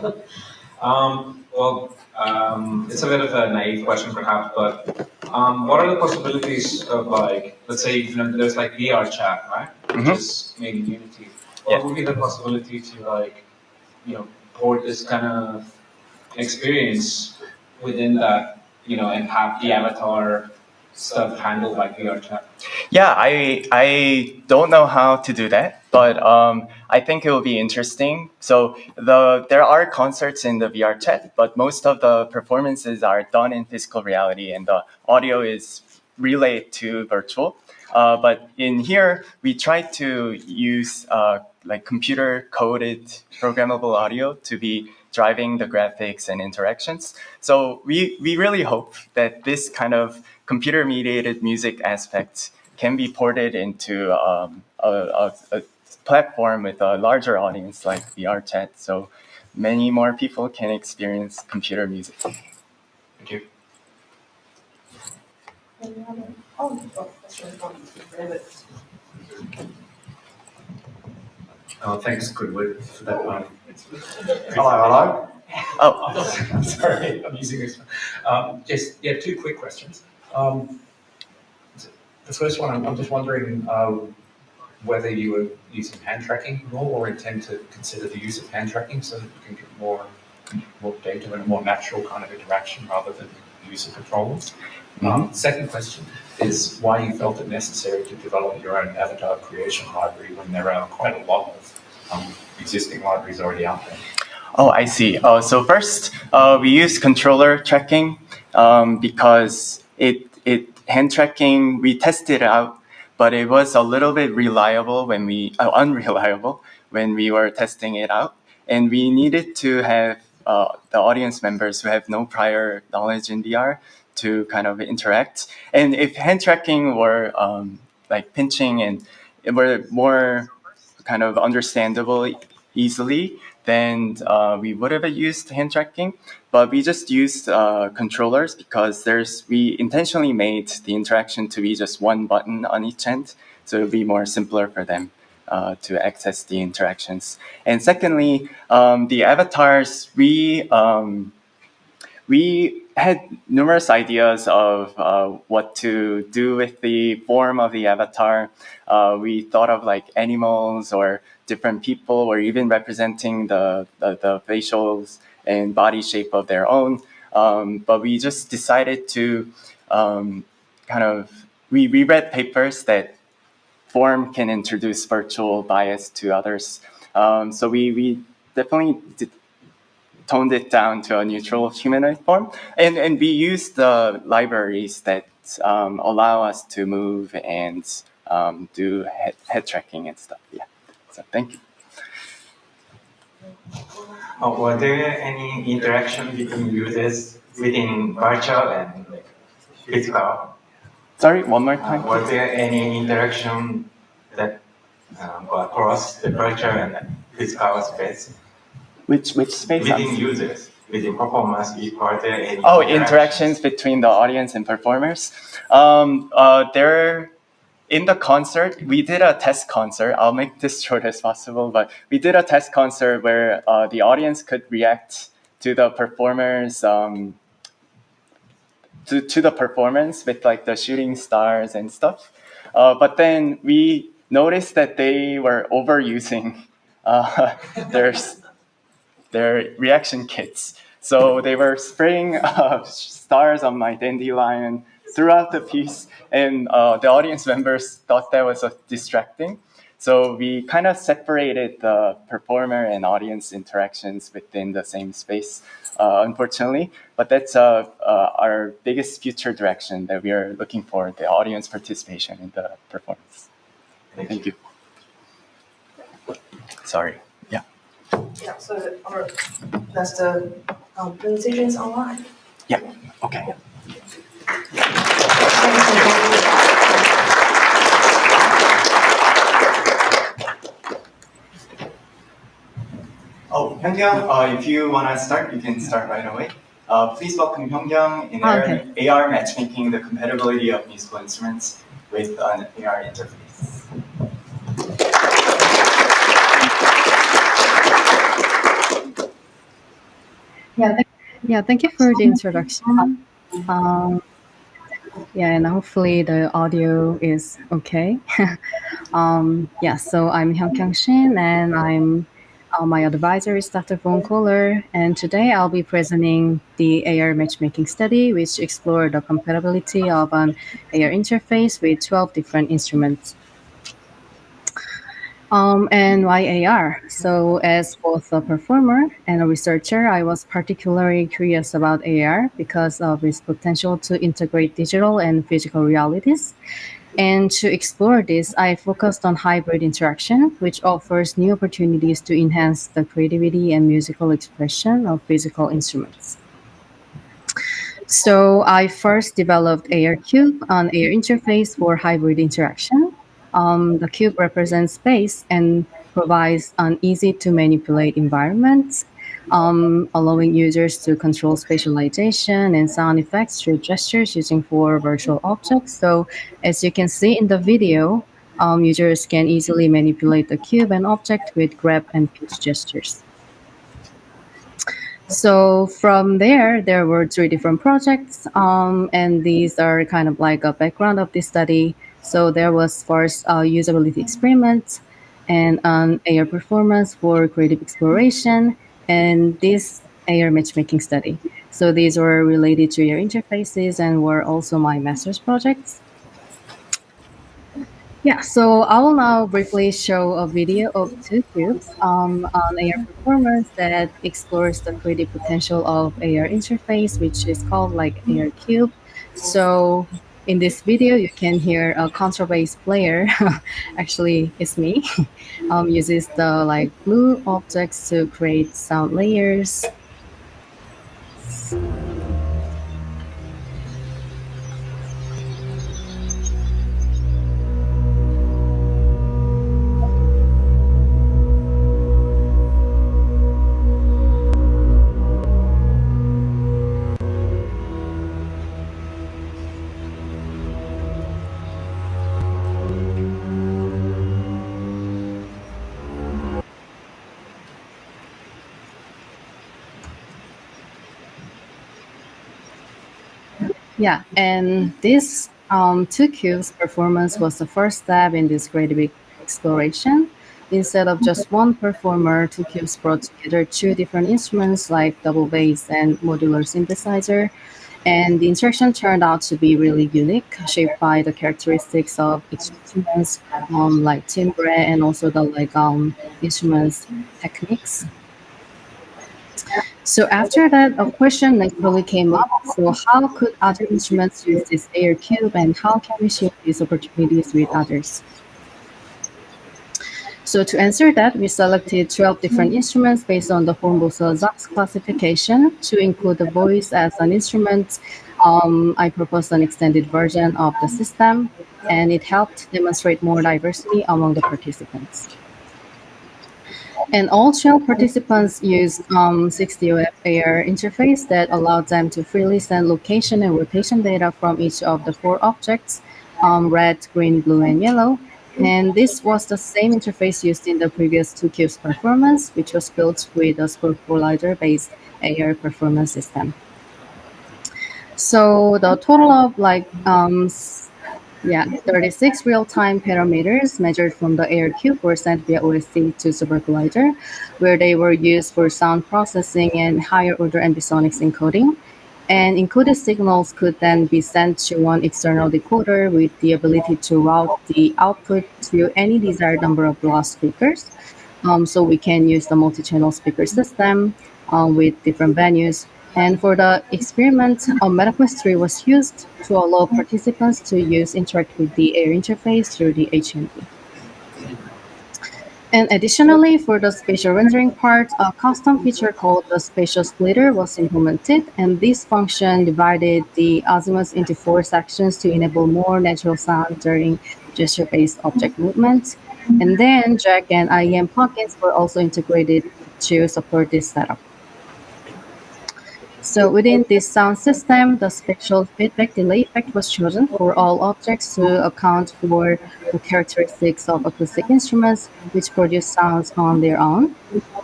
It's a bit of a naive question perhaps, but what are the possibilities of, like, let's say, there's like VR chat, right? Which is made in Unity. What would be the possibility to, like, port this kind of experience within that, and have the avatar stuff handled by VR chat? Yeah, I don't know how to do that, but I think it will be interesting. So there are concerts in the VR chat, but most of the performances are done in physical reality, and the audio is relayed to virtual. But in here, we try to use like computer coded programmable audio to be driving the graphics and interactions. So we really hope that this kind of computer mediated music aspect can be ported into a platform with a larger audience like VR chat, so many more people can experience computer music. Thank you. Thanks, Kunwoo, for that one. Hello. Oh, Sorry, I'm using this one. Just, two quick questions. The first one, I'm just wondering whether you were using hand tracking more or intend to consider the use of hand tracking so that you can get more data and a more natural kind of interaction rather than the use of controllers. Second question is why you felt it necessary to develop your own avatar creation library when there are quite a lot of existing libraries already out there. Oh, I see. So first, we use controller tracking because it hand tracking, we tested it out, but it was a little bit unreliable when we were testing it out. And we needed to have the audience members who have no prior knowledge in VR to kind of interact. And if hand tracking were like pinching and it were more kind of understandable easily, then we would have used hand tracking. But we just used controllers because we intentionally made the interaction to be just one button on each end, so it would be more simpler for them to access the interactions. And secondly, the avatars, we had numerous ideas of what to do with the form of the avatar. We thought of like animals or different people, or even representing the facials and body shape of their own. But we just decided to we read papers that form can introduce virtual bias to others. So we definitely toned it down to a neutral humanoid form. And we use the libraries that allow us to move and do head tracking and stuff. Yeah. So thank you. Were there any interaction between users within virtual and physical? Sorry, one more time. Was there any interaction that across the virtual and physical space? Which space? Within users, within performers, were there any interactions between the audience and performers? In the concert, we did a test concert. I'll make this short as possible, but we did a test concert where the audience could react to the performers, to the performance with like the shooting stars and stuff. But then we noticed that they were overusing their reaction kits. So they were spraying stars on my dandelion throughout the piece, and the audience members thought that was distracting. So we kind of separated the performer and audience interactions within the same space, unfortunately. But that's our biggest future direction that we are looking for, the audience participation in the performance. Thank you. Sorry. Yeah. Yeah, so that's the presentations online. Yeah, okay. Oh, Hyunkyung, if you want to start, you can start right away. Please welcome Hyunkyung in AR Matchmaking, the Compatibility of Musical Instruments with an AR interface. Thank you for the introduction. And hopefully the audio is okay. So I'm Hyunkyung Shin, and I'm My advisor is Dr. Von Kohler, and today I'll be presenting the AR matchmaking study, which explored the compatibility of an AR interface with 12 different instruments. And why AR? So as both a performer and a researcher, I was particularly curious about AR because of its potential to integrate digital and physical realities. And to explore this, I focused on hybrid interaction, which offers new opportunities to enhance the creativity and musical expression of physical instruments. So I first developed AR Cube, an AR interface for hybrid interaction. The cube represents space and provides an easy-to-manipulate environment, allowing users to control spatialization and sound effects through gestures using 4 virtual objects. So as you can see in the video, users can easily manipulate the cube and object with grab and pinch gestures. So from there were 3 different projects, and these are kind of like a background of this study. So there was first a usability experiment and an AR performance for creative exploration, and this AR matchmaking study. So these were related to AR interfaces and were also my master's projects. Yeah, so I will now briefly show a video of 2 cubes, an AR performance that explores the creative potential of AR interface, which is called like AR Cube. So in this video, you can hear a contrabass player, actually it's me, uses the like blue objects to create sound layers. Yeah, and this 2 cubes performance was the first step in this creative exploration. Instead of just one performer, 2 cubes brought together 2 different instruments like double bass and modular synthesizer. And the interaction turned out to be really unique, shaped by the characteristics of each instrument, like timbre and also the like instruments techniques. So after that, a question naturally came up. So how could other instruments use this AR Cube, and how can we share these opportunities with others? So to answer that, we selected 12 different instruments based on the Hornbosel-Zaks classification. To include the voice as an instrument, I proposed an extended version of the system, and it helped demonstrate more diversity among the participants. And all 12 participants used 60OF AR interface that allowed them to freely send location and rotation data from each of the 4 objects, red, green, blue, and yellow. And this was the same interface used in the previous 2 cubes performance, which was built with a SVOrk collider-based AR performance system. So the total of like 36 real-time parameters measured from the AR Cube were sent via OSC to SVOrk collider, where they were used for sound processing and higher-order ambisonics encoding. And encoded signals could then be sent to one external decoder with the ability to route the output to any desired number of loudspeakers. So we can use the multi-channel speaker system with different venues. And for the experiment, MetaQuest 3 was used to allow participants to interact with the AR interface through the HMD. And additionally, for the spatial rendering part, a custom feature called the spatial splitter was implemented, and this function divided the azimuths into 4 sections to enable more natural sound during gesture-based object movements. And then jack and IEM plugins were also integrated to support this setup. So within this sound system, the spatial feedback delay effect was chosen for all objects to account for the characteristics of acoustic instruments, which produce sounds on their own.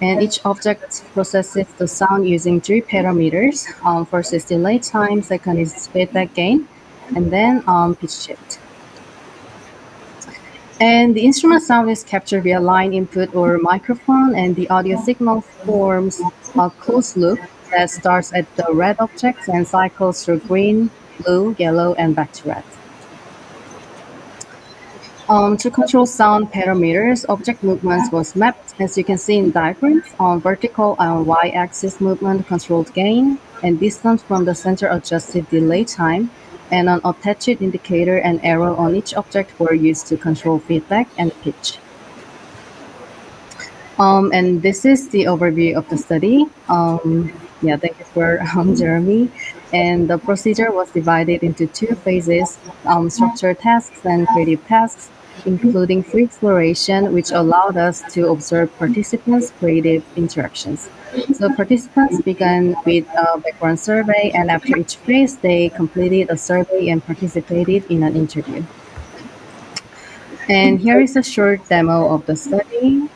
And each object processes the sound using 3 parameters. First is delay time, second is feedback gain, and then pitch shift. And the instrument sound is captured via line input or microphone, and the audio signal forms a closed loop that starts at the red objects and cycles through green, blue, yellow, and back to red. To control sound parameters, object movements was mapped, as you can see in diagrams. On vertical and y-axis movement controlled gain, and distance from the center adjusted delay time, and an attached indicator and arrow on each object were used to control feedback and pitch. And this is the overview of the study. Thank you for Jeremy. And the procedure was divided into two phases, structured tasks and creative tasks, including free exploration, which allowed us to observe participants' creative interactions. So participants began with a background survey, and after each phase, they completed a survey and participated in an interview. And here is a short demo of the study.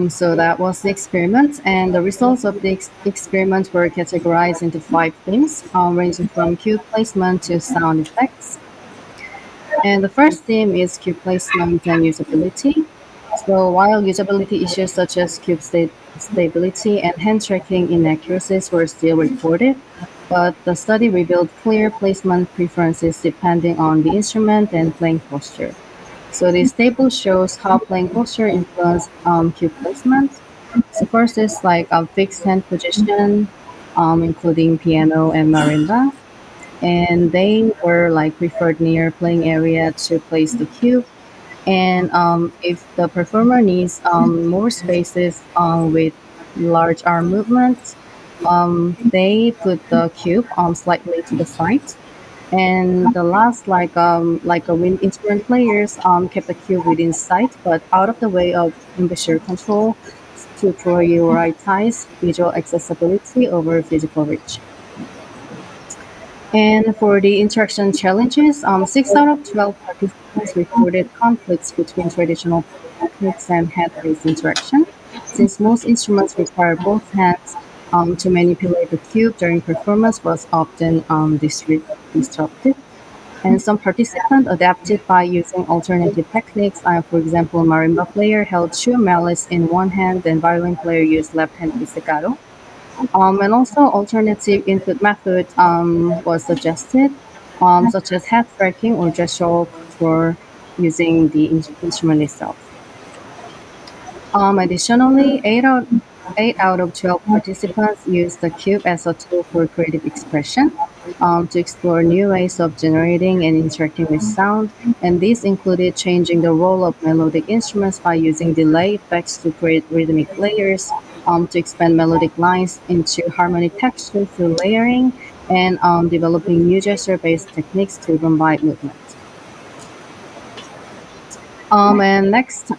So that was the experiment, and the results of the experiment were categorized into 5 themes, ranging from cube placement to sound effects. And the first theme is cube placement and usability. So while usability issues such as cube stability and hand tracking inaccuracies were still reported, but the study revealed clear placement preferences depending on the instrument and playing posture. So this table shows how playing posture influences cue placement. So first is like a fixed hand position, including piano and marimba. And they were like preferred near playing area to place the cue. And if the performer needs more spaces with large arm movements, they put the cube slightly to the side. And the last, like a wind instrument players, kept the cube within sight, but out of the way of embouchure control to prioritize visual accessibility over physical reach. And for the interaction challenges, 6 out of 12 participants reported conflicts between traditional techniques and hand-based interaction, since most instruments require both hands to manipulate the cube during performance was often disruptive. And some participants adapted by using alternative techniques. For example, marimba player held shoe malice in one hand and violin player used left hand pizzicato. And also alternative input method was suggested, such as head tracking or gesture for using the instrument itself. Additionally, 8 out of 12 participants used the cube as a tool for creative expression. to explore new ways of generating and interacting with sound. And this included changing the role of melodic instruments by using delay effects to create rhythmic layers, to expand melodic lines into harmonic texture through layering, and developing new gesture-based techniques driven by movement. And next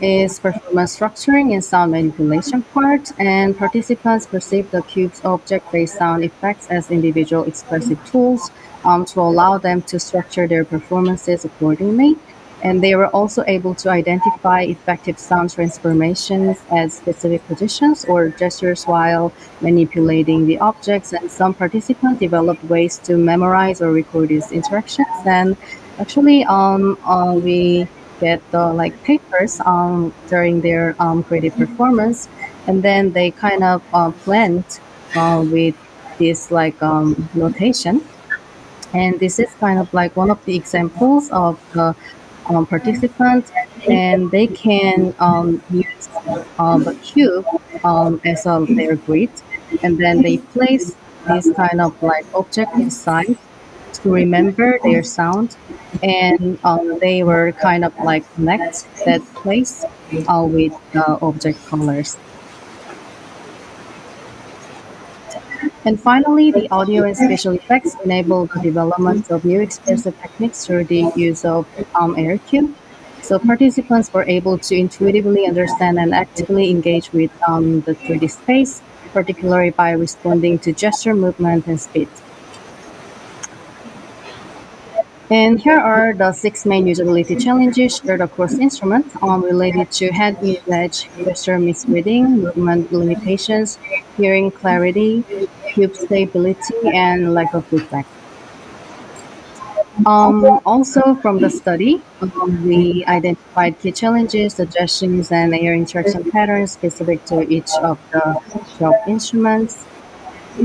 is performance structuring and sound manipulation part. And participants perceive the cube's object-based sound effects as individual expressive tools to allow them to structure their performances accordingly. And they were also able to identify effective sound transformations at specific positions or gestures while manipulating the objects. And some participants developed ways to memorize or record these interactions. And actually, we get the papers during their creative performance, and then they kind of blend with this notation. And this is kind of like one of the examples of the participants, and they can use the cube as their grid, and then they place this kind of object inside to remember their sound, and they were kind of connect that place with the object colors. And finally, the audio and spatial effects enable the development of new expressive techniques through the use of AR cube. So participants were able to intuitively understand and actively engage with the 3D space, particularly by responding to gesture, movement, and speed. And here are the 6 main usability challenges shared across instruments related to head usage, gesture misreading, movement limitations, hearing clarity, cube stability, and lack of feedback. Also from the study, we identified key challenges, suggestions, and AR interaction patterns specific to each of the 12 instruments.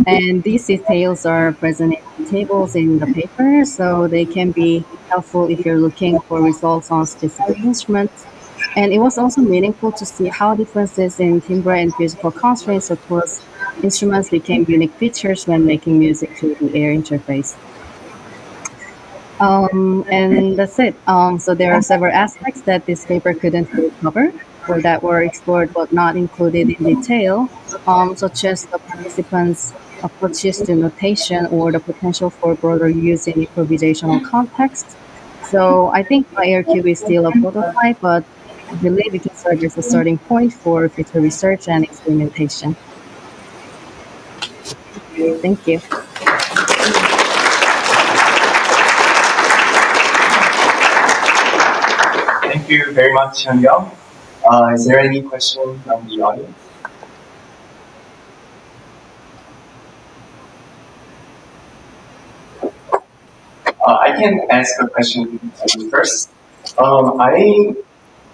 And these details are present in tables in the paper, so they can be helpful if you're looking for results on specific instruments. And it was also meaningful to see how differences in timbre and physical constraints across instruments became unique features when making music through the AR interface. And that's it. So there are several aspects that this paper couldn't fully cover, or that were explored but not included in detail, such as the participants' approaches to notation or the potential for broader use in improvisational context. So I think AirCube is still a prototype, but I believe it can serve as a starting point for future research and experimentation. Thank you. Thank you very much, Hyunkyung. Is there any question from the audience? I can ask a question to you first.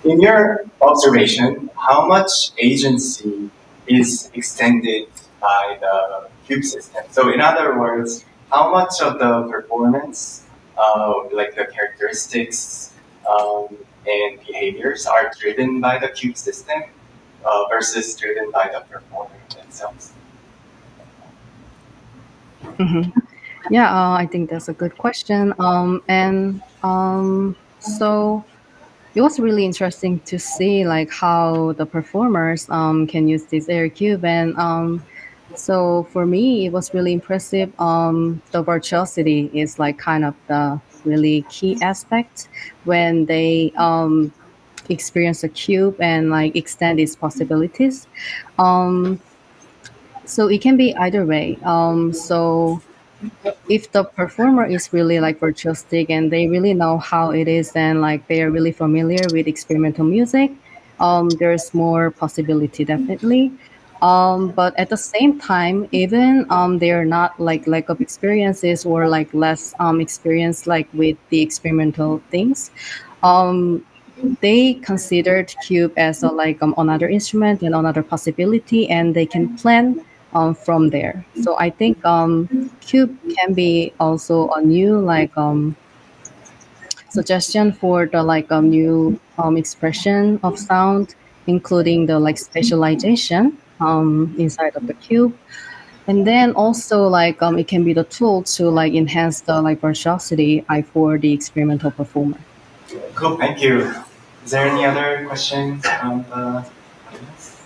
In your observation, how much agency is extended by the cube system? So in other words, how much of the performance, like the characteristics and behaviors are driven by the cube system versus driven by the performer themselves? Mm-hmm. Yeah, I think that's a good question. So it was really interesting to see how the performers can use this air cube, and so for me it was really impressive. The virtuosity is kind of the really key aspect when they experience a cube and extend its possibilities. So it can be either way. So if the performer is really virtuosic and they really know how it is, and they are really familiar with experimental music, there's more possibility definitely. But at the same time, even they're not lack of experiences or less experience with the experimental things, they considered cube as another instrument and another possibility, and they can plan from there. So I think cube can be also a new suggestion for the new expression of sound, including the specialization inside of the cube. And then also it can be the tool to enhance the virtuosity for the experimental performer. Cool, thank you. Is there any other questions from the audience?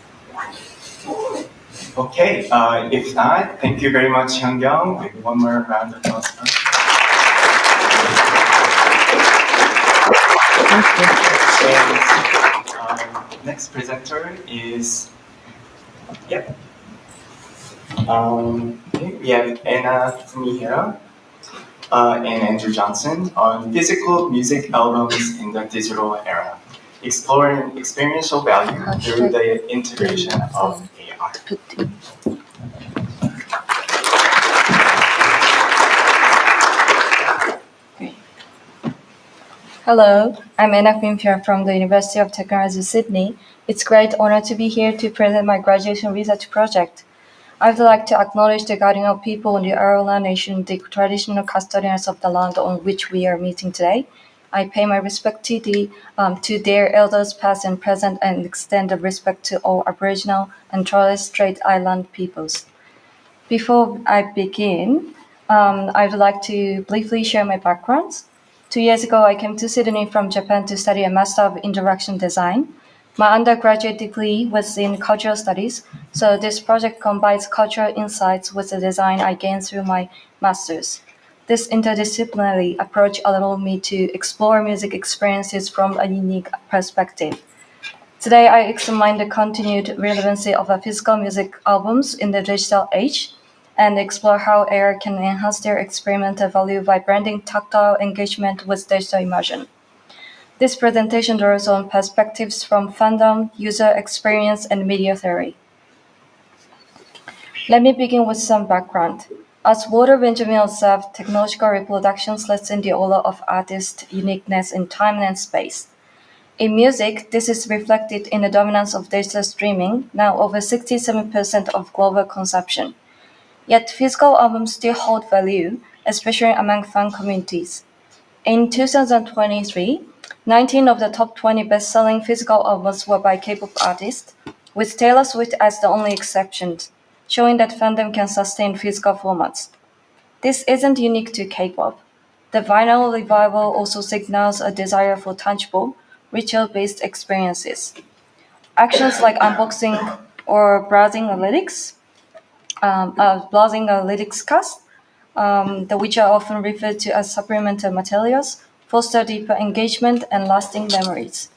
Okay, if not, thank you very much, Hyunkyung. Maybe one more round of applause. So, next presenter is, we have Fumihira and Andrew Johnston on physical music albums in the digital era, exploring experiential value through the integration of AR. Hello, I'm Anna Fumihira from the University of Technology, Sydney. It's a great honor to be here to present my graduation research project. I would like to acknowledge the guardian of people in the Arula Nation, the traditional custodians of the land on which we are meeting today. I pay my respect to their elders past and present and extend the respect to all Aboriginal and Torres Strait Island peoples. Before I begin, I would like to briefly share my background. 2 years ago, I came to Sydney from Japan to study a Master of Interaction Design. My undergraduate degree was in Cultural Studies, so this project combines cultural insights with the design I gained through my master's. This interdisciplinary approach allowed me to explore music experiences from a unique perspective. Today, I examine the continued relevancy of physical music albums in the digital age and explore how AR can enhance their experimental value by blending tactile engagement with digital immersion. This presentation draws on perspectives from fandom, user experience, and media theory. Let me begin with some background. As Walter Benjamin observed, technological reproductions lessen the aura of artist uniqueness in time and space. In music, this is reflected in the dominance of digital streaming, now over 67% of global consumption. Yet physical albums still hold value, especially among fan communities. In 2023, 19 of the top 20 best-selling physical albums were by K-pop artists, with Taylor Swift as the only exception, showing that fandom can sustain physical formats. This isn't unique to K-pop. The vinyl revival also signals a desire for tangible, ritual-based experiences. Actions like unboxing or browsing a lyrics cast, which are often referred to as supplemental materials, foster deeper engagement and lasting memories.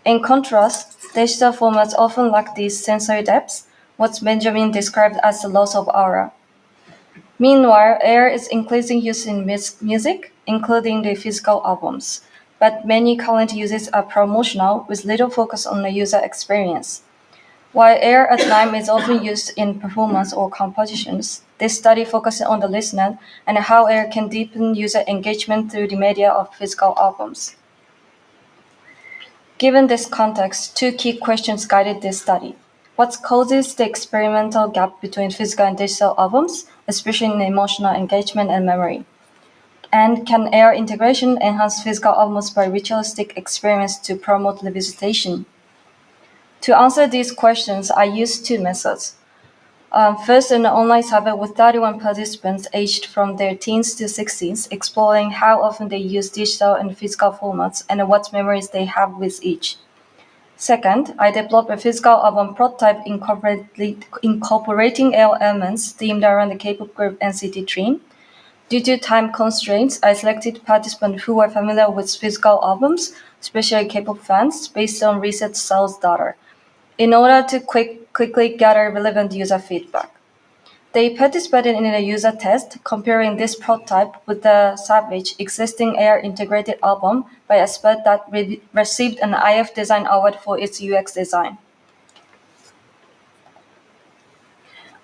In contrast, digital formats often lack these sensory depths, what Benjamin described as the loss of aura. Meanwhile, AR is increasing use in music, including the physical albums, but many current uses are promotional with little focus on the user experience. While AR at NIME is often used in performance or compositions, this study focuses on the listener and how AR can deepen user engagement through the media of physical albums. Given this context, two key questions guided this study. What causes the experimental gap between physical and digital albums, especially in emotional engagement and memory? And can AR integration enhance physical albums by ritualistic experience to promote revisitation? To answer these questions, I used two methods. First, an online survey with 31 participants aged from their teens to 60s, exploring how often they use digital and physical formats and what memories they have with each. Second, I developed a physical album prototype incorporating AR elements themed around the K-pop group NCT Dream. Due to time constraints, I selected participants who were familiar with physical albums, especially K-pop fans, based on research sales data, in order to quickly gather relevant user feedback. They participated in a user test comparing this prototype with the Savage existing AR integrated album by a spot that received an IF Design Award for its UX design.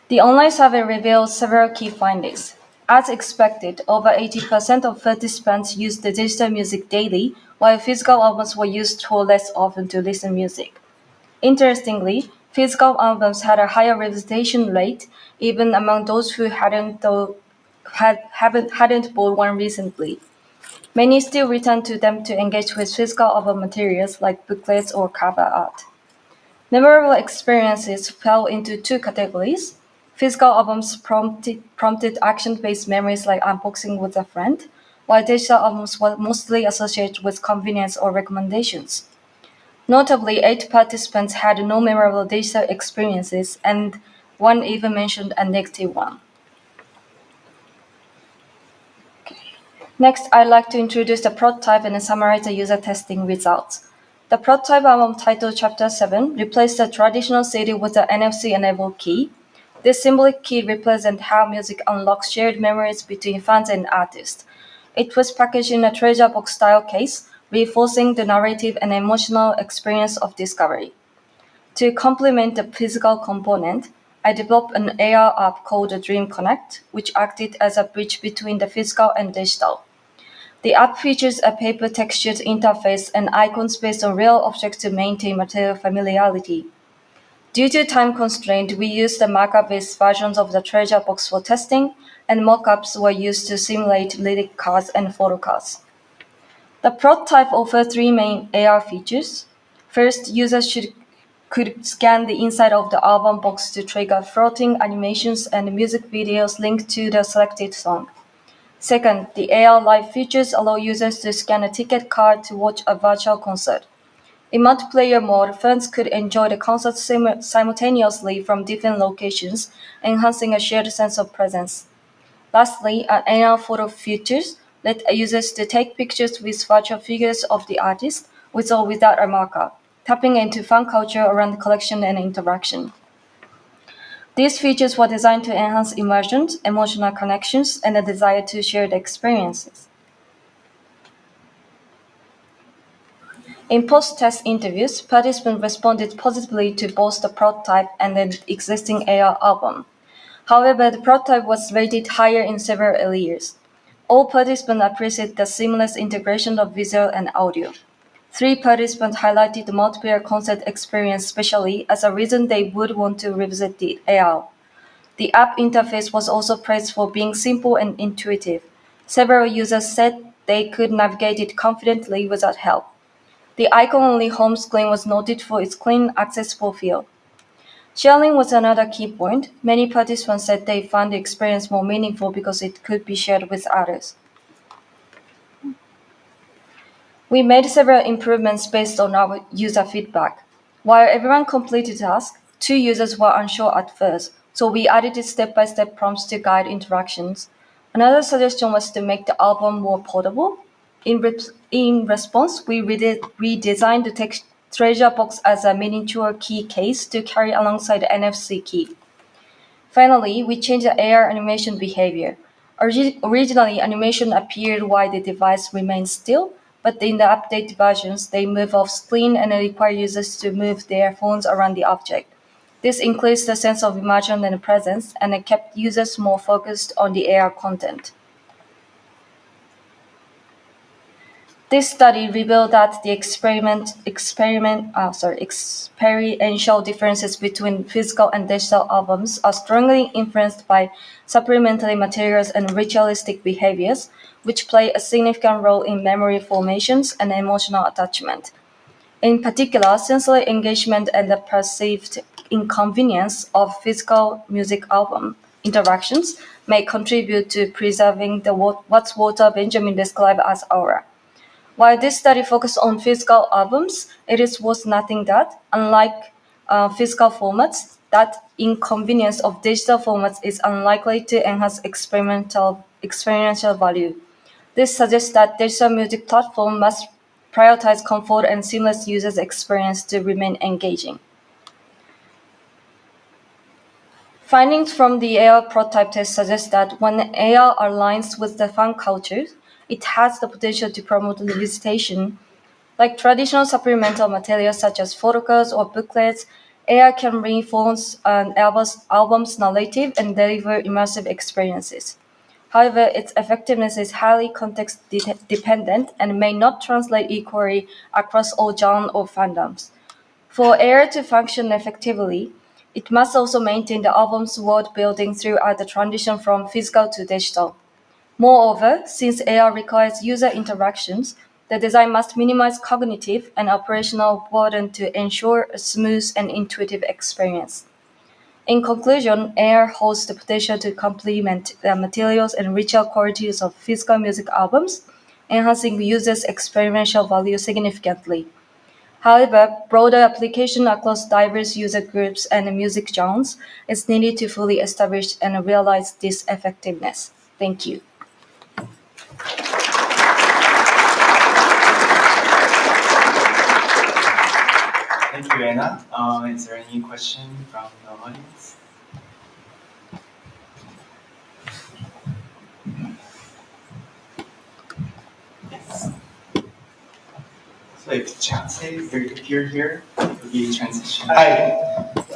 The online survey revealed several key findings. As expected, over 80% of participants used the digital music daily, while physical albums were used less often to listen music. Interestingly, physical albums had a higher revisitation rate, even among those who hadn't bought one recently. Many still return to them to engage with physical album materials like booklets or cover art. Memorable experiences fell into two categories. Physical albums prompted action-based memories like unboxing with a friend, while digital albums were mostly associated with convenience or recommendations. Notably, 8 participants had no memorable digital experiences, and one even mentioned a negative one. Next, I'd like to introduce the prototype and summarize the user testing results. The prototype album titled Chapter 7 replaced the traditional CD with the NFC-enabled key. This symbolic key represents how music unlocks shared memories between fans and artists. It was packaged in a treasure box-style case, reinforcing the narrative and emotional experience of discovery. To complement the physical component, I developed an AR app called Dream Connect, which acted as a bridge between the physical and digital. The app features a paper-textured interface and icons based on real objects to maintain material familiarity. Due to time constraint, we used the markup-based versions of the treasure box for testing, and mockups were used to simulate lyric cards and photo cards. The prototype offers 3 main AR features. First, users could scan the inside of the album box to trigger floating animations and music videos linked to the selected song. Second, the AR Live features allow users to scan a ticket card to watch a virtual concert. In multiplayer mode, fans could enjoy the concert simultaneously from different locations, enhancing a shared sense of presence. Lastly, an AR photo features let users to take pictures with virtual figures of the artist, with or without a marker, tapping into fan culture around collection and interaction. These features were designed to enhance immersion, emotional connections, and a desire to share the experiences. In post-test interviews, participants responded positively to both the prototype and the existing AR album. However, the prototype was rated higher in several areas. All participants appreciated the seamless integration of visual and audio. 3 participants highlighted the multiplayer concert experience especially as a reason they would want to revisit the AR. The app interface was also praised for being simple and intuitive. Several users said they could navigate it confidently without help. The icon-only home screen was noted for its clean, accessible feel. Sharing was another key point. Many participants said they found the experience more meaningful because it could be shared with others. We made several improvements based on our user feedback. While everyone completed tasks, 2 users were unsure at first, so we added step-by-step prompts to guide interactions. Another suggestion was to make the album more portable. In response, we redesigned the treasure box as a miniature key case to carry alongside the NFC key. Finally, we changed the AR animation behavior. Originally, animation appeared while the device remained still, but in the updated versions, they move off screen and require users to move their phones around the object. This increased the sense of immersion and presence, and it kept users more focused on the AR content. This study revealed that the experiential differences between physical and digital albums are strongly influenced by supplementary materials and ritualistic behaviors, which play a significant role in memory formations and emotional attachment. In particular, sensory engagement and the perceived inconvenience of physical music album interactions may contribute to preserving what Walter Benjamin described as aura. While this study focused on physical albums, it is worth noting that, unlike physical formats, that inconvenience of digital formats is unlikely to enhance experiential value. This suggests that digital music platforms must prioritize comfort and seamless user experience to remain engaging. Findings from the AR prototype test suggest that when AR aligns with the fan culture, it has the potential to promote revisitation. Like traditional supplemental materials such as photocards or booklets, AR can reinforce an album's narrative and deliver immersive experiences. However, its effectiveness is highly context-dependent and may not translate equally across all genres or fandoms. For AR to function effectively, it must also maintain the album's world building throughout the transition from physical to digital. Moreover, since AR requires user interactions, the design must minimize cognitive and operational burden to ensure a smooth and intuitive experience. In conclusion, AR holds the potential to complement the materials and ritual qualities of physical music albums, enhancing users' experiential value significantly. However, broader application across diverse user groups and music genres is needed to fully establish and realize this effectiveness. Thank you. Thank you, Anna. Is there any question from the audience? Yes. So if Qiance were to appear here, it would be transition. Hi.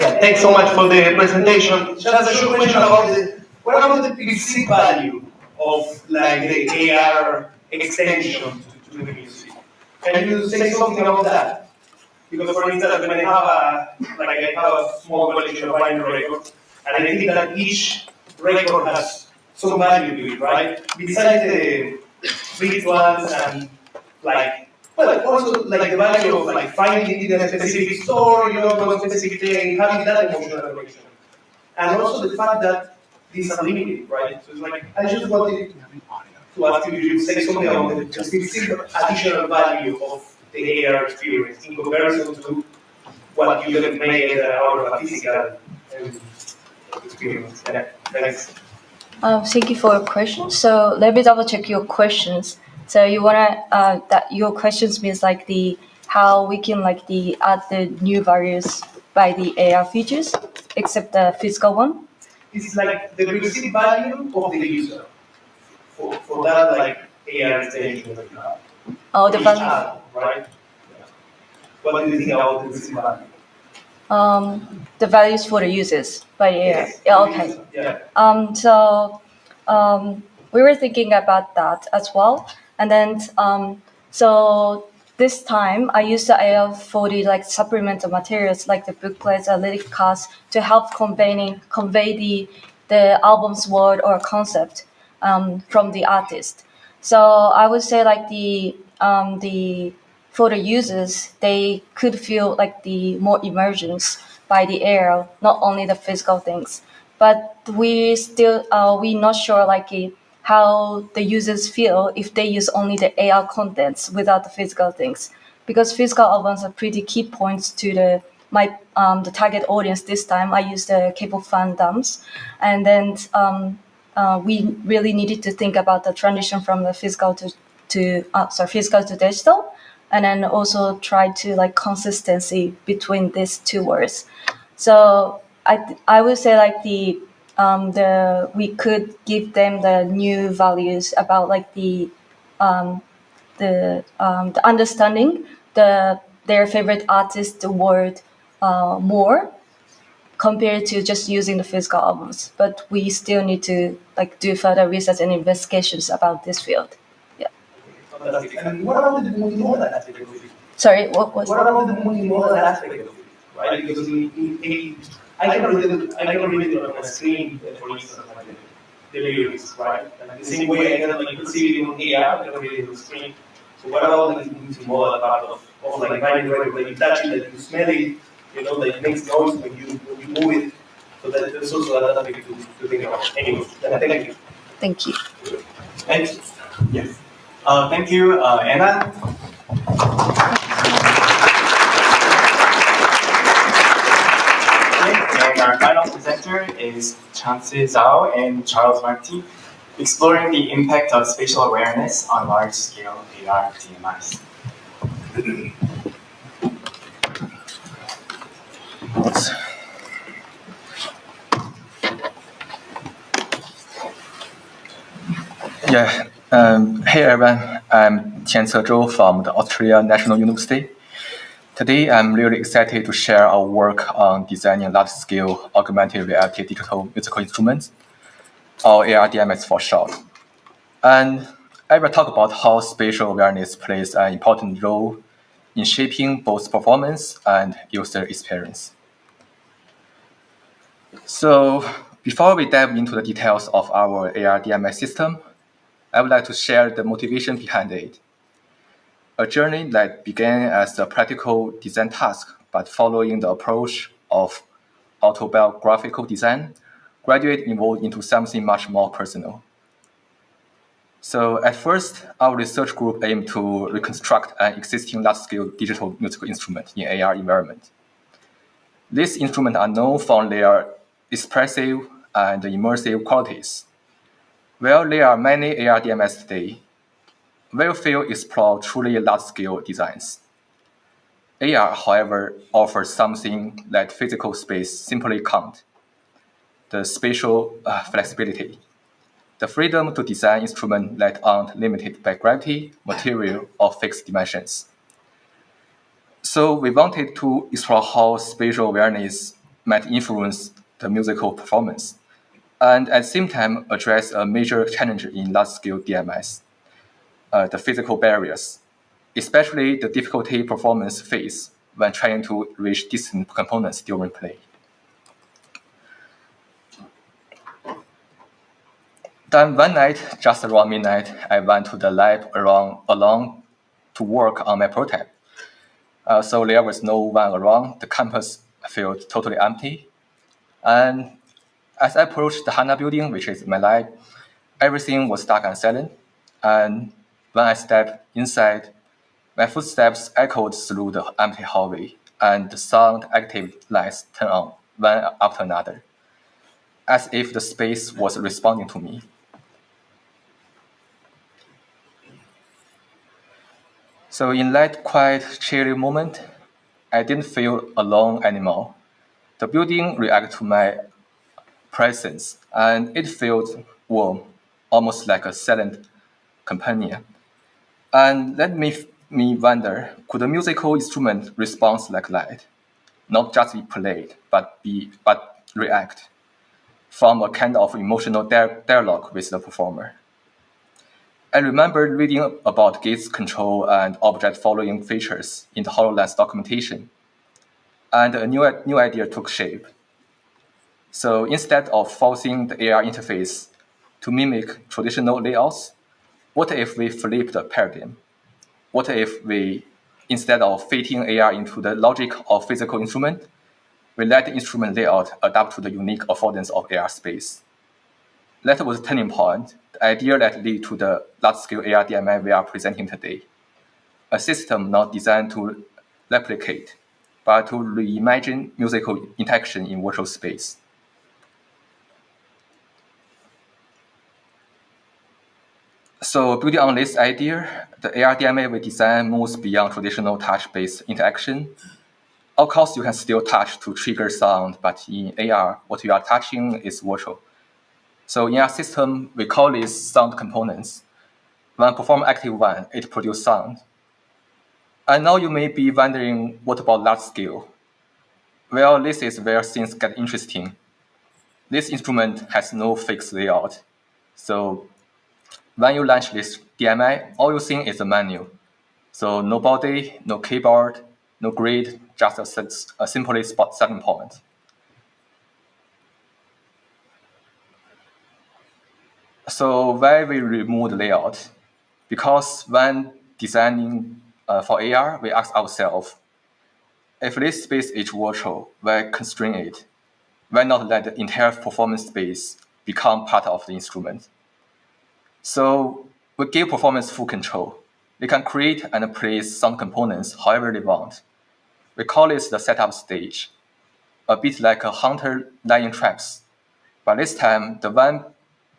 Yeah, thanks so much for the presentation. Just a short question about what about the perceived value of like the AR extension to the music? Can you say something about that? Because for instance, when I have a small collection of vinyl records, and I think that each record has some value to it, right? Besides the rituals and like, well, also like the value of like finding it in a specific store, you know, to a specific day, having that emotional connection. And also the fact that these are limited, right? So it's like, I just wanted to ask you to say something about the specific additional value of the AR experience in comparison to what you can make out of a physical experience. Yeah, thanks. Thank you for your question. So let me double check your questions. So you wanna that your questions means like the how we can like the add the new values by the AR features, except the physical one. It's like the perceived value of the user for that like AR extension that you have. Oh, the value. Right? What do you think about the perceived value? The values for the users by the AR. Yes. Yeah, okay. Yeah. So we were thinking about that as well, and then so this time I used the AR for the like supplemental materials like the booklets or lyric cards to help convey the album's word or concept from the artist. So I would say like the for the users, they could feel like the more immersions by the air, not only the physical things. But we still we not sure like how the users feel if they use only the AR contents without the physical things, because physical albums are pretty key points to the target audience. This time I used the K-pop fandoms, and then we really needed to think about the transition from the physical physical to digital, and then also try to like consistency between these two words. So I would say like the we could give them the new values about like the understanding their favorite artist the word more compared to just using the physical albums. But we still need to like do further research and investigations about this field. Yeah. And what about the multimodal aspect of it? Sorry, what was? What about the multimodal aspect of it? Right? Because I can read it on a screen, for instance, like the lyrics, right? And the same way I can like perceive it on AR, I can read it on the screen. So what about the multimodal part of like vinyl record, that you touch it, that you smell it, you know, that it makes noise when you move it. So that there's also another thing to think about. Anyway, thank you. Thank you. Thanks. Yes. Thank you, Anna. And our final presenter is Qiance Zhou and Charles Martin, exploring the impact of spatial awareness on large-scale AR DMIs. Yeah. Hey everyone, I'm Qiance Zhou from the Australian National University. Today, I'm really excited to share our work on designing large-scale augmented reality digital musical instruments, or AR DMIs for short. And I will talk about how spatial awareness plays an important role in shaping both performance and user experience. So before we dive into the details of our AR DMI system, I would like to share the motivation behind it. A journey that began as a practical design task, but following the approach of autobiographical design, gradually evolved into something much more personal. So at first, our research group aimed to reconstruct an existing large-scale digital musical instrument in AR environment. These instruments are known for their expressive and immersive qualities. While there are many AR DMIs today, very few explore truly large-scale designs. AR, however, offers something that physical space simply can't: the spatial flexibility, the freedom to design instruments that aren't limited by gravity, material, or fixed dimensions. So we wanted to explore how spatial awareness might influence the musical performance, and at the same time address a major challenge in large-scale DMIs, the physical barriers, especially the difficulty performers face when trying to reach distant components during play. Then one night, just around midnight, I went to the lab alone to work on my prototype. So there was no one around. The campus felt totally empty. And as I approached the HANA building, which is my lab, everything was dark and silent. And when I stepped inside, my footsteps echoed through the empty hallway, and the sound-active lights turned on one after another, as if the space was responding to me. So in that quiet, chilly moment, I didn't feel alone anymore. The building reacted to my presence, and it felt warm, almost like a silent companion. And that made me wonder, could a musical instrument respond like that? Not just be played, but react, form a kind of emotional dialogue with the performer. I remember reading about gaze control and object following features in the HoloLens documentation, and a new idea took shape. So instead of forcing the AR interface to mimic traditional layouts, what if we flip the paradigm? What if we, instead of fitting AR into the logic of physical instrument, we let the instrument layout adapt to the unique affordance of AR space? That was a turning point, the idea that led to the large-scale AR DMI we are presenting today. A system not designed to replicate, but to reimagine musical interaction in virtual space. So building on this idea, the AR DMA we design moves beyond traditional touch-based interaction. Of course, you can still touch to trigger sound, but in AR, what you are touching is virtual. So in our system, we call these sound components. When perform active one, it produces sound. And now you may be wondering, what about large scale? Well, this is where things get interesting. This instrument has no fixed layout. So when you launch this DMI, all you see is a menu. So no body, no keyboard, no grid, just a simply starting point. So why we remove the layout? Because when designing for AR, we ask ourselves, if this space is virtual, why constrain it? Why not let the entire performance space become part of the instrument? So we give performance full control. They can create and place sound components however they want. We call this the setup stage, a bit like a hunter laying traps. But this time, the one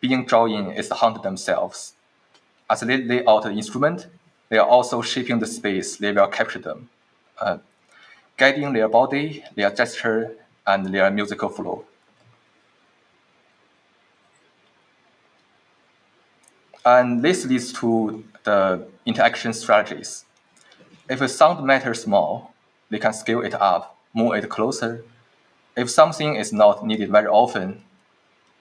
being drawn in is the hunter themselves. As they lay out the instrument, they are also shaping the space they will capture them, guiding their body, their gesture, and their musical flow. And this leads to the interaction strategies. If a sound matters more, they can scale it up, move it closer. If something is not needed very often,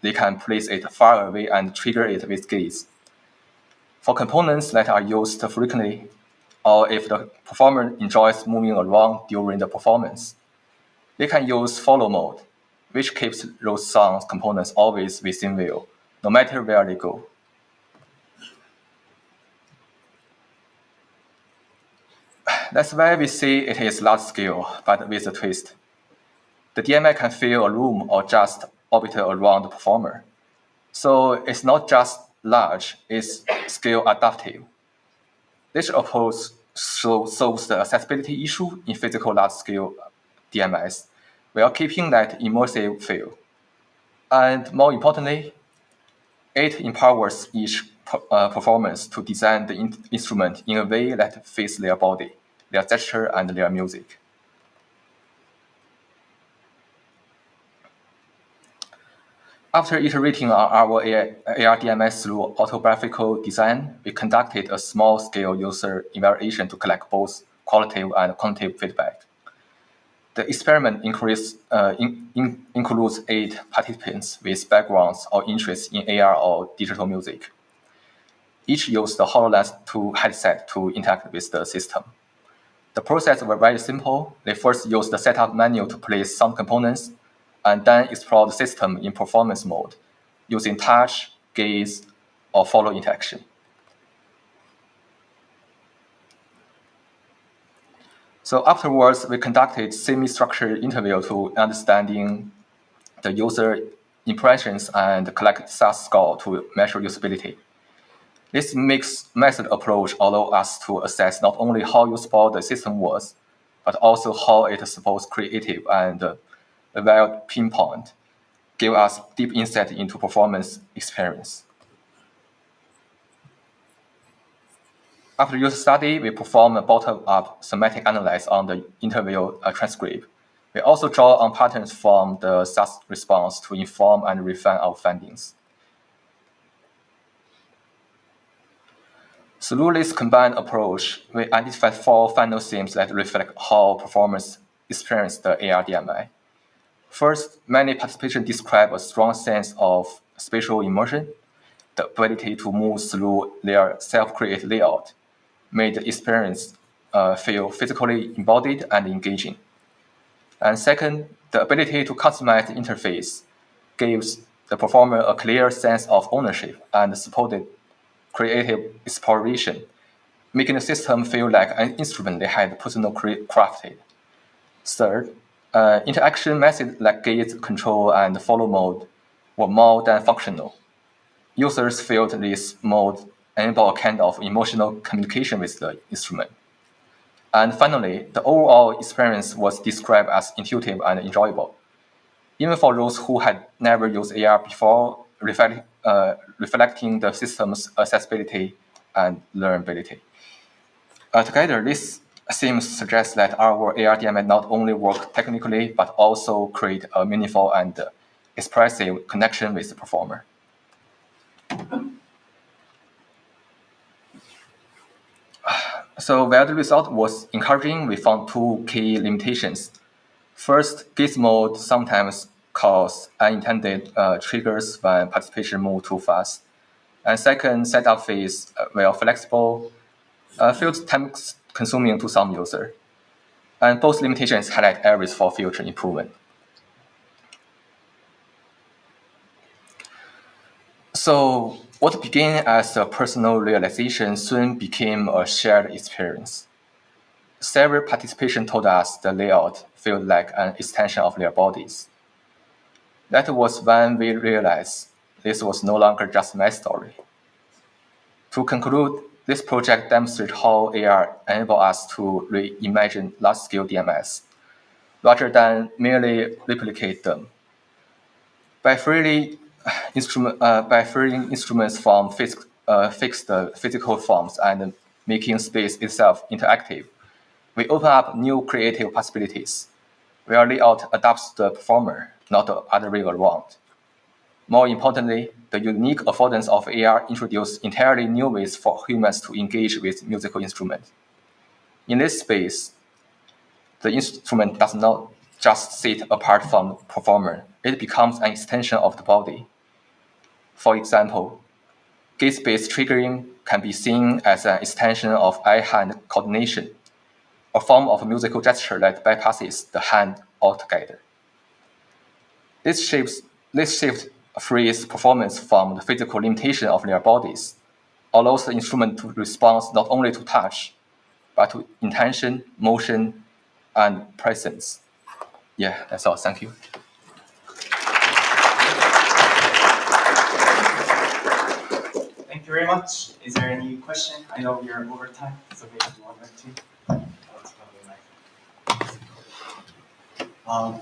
they can place it far away and trigger it with gaze. For components that are used frequently, or if the performer enjoys moving around during the performance, they can use follow mode, which keeps those sound components always within view, no matter where they go. That's why we say it is large scale, but with a twist. The DMI can fill a room or just orbit around the performer. So it's not just large, it's scale adaptive. This approach solves the accessibility issue in physical large-scale DMIs while keeping that immersive feel. And more importantly, it empowers each performance to design the instrument in a way that fits their body, their gesture, and their music. After iterating on our AR DMS through autobiographical design, we conducted a small-scale user evaluation to collect both qualitative and quantitative feedback. The experiment includes 8 participants with backgrounds or interests in AR or digital music. Each used the HoloLens 2 headset to interact with the system. The process was very simple. They first used the setup menu to place some components, and then explore the system in performance mode, using touch, gaze, or follow interaction. So afterwards, we conducted semi-structured interview to understanding the user impressions and collect SAS score to measure usability. This mixed method approach allowed us to assess not only how useful the system was, but also how it supports creative and well pinpoint, give us deep insight into performance experience. After user study, we perform a bottom-up semantic analysis on the interview transcript. We also draw on patterns from the SAS response to inform and refine our findings. Through this combined approach, we identified 4 final themes that reflect how performers experience the AR DMI. First, many participants describe a strong sense of spatial immersion. The ability to move through their self-created layout made the experience feel physically embodied and engaging. And second, the ability to customize the interface gives the performer a clear sense of ownership and supported creative exploration, making the system feel like an instrument they had personally crafted. Third, interaction methods like gaze control and follow mode were more than functional. Users felt this mode enable a kind of emotional communication with the instrument. And finally, the overall experience was described as intuitive and enjoyable, even for those who had never used AR before, reflecting the system's accessibility and learnability. Together, this themes suggest that our AR DMI not only work technically, but also create a meaningful and expressive connection with the performer. So while the result was encouraging, we found 2 key limitations. First, gaze mode sometimes cause unintended triggers when participation move too fast. And second, setup phase, while flexible, feels time-consuming to some users. And both limitations highlight areas for future improvement. So what began as a personal realization soon became a shared experience. Several participants told us the layout felt like an extension of their bodies. That was when we realized this was no longer just my story. To conclude, this project demonstrates how AR enables us to reimagine large-scale DMS, rather than merely replicate them. By freeing instruments from fixed physical forms and making space itself interactive, we open up new creative possibilities, where layout adapts the performer, not the other way around. More importantly, the unique affordance of AR introduced entirely new ways for humans to engage with musical instruments. In this space, the instrument does not just sit apart from the performer, it becomes an extension of the body. For example, gaze-based triggering can be seen as an extension of eye-hand coordination, a form of musical gesture that bypasses the hand altogether. This shift frees performers from the physical limitation of their bodies, allows the instrument to respond not only to touch, but to intention, motion, and presence. Yeah, that's all. Thank you. Thank you very much. Is there any question? I know we are over time, so maybe one or two. That's probably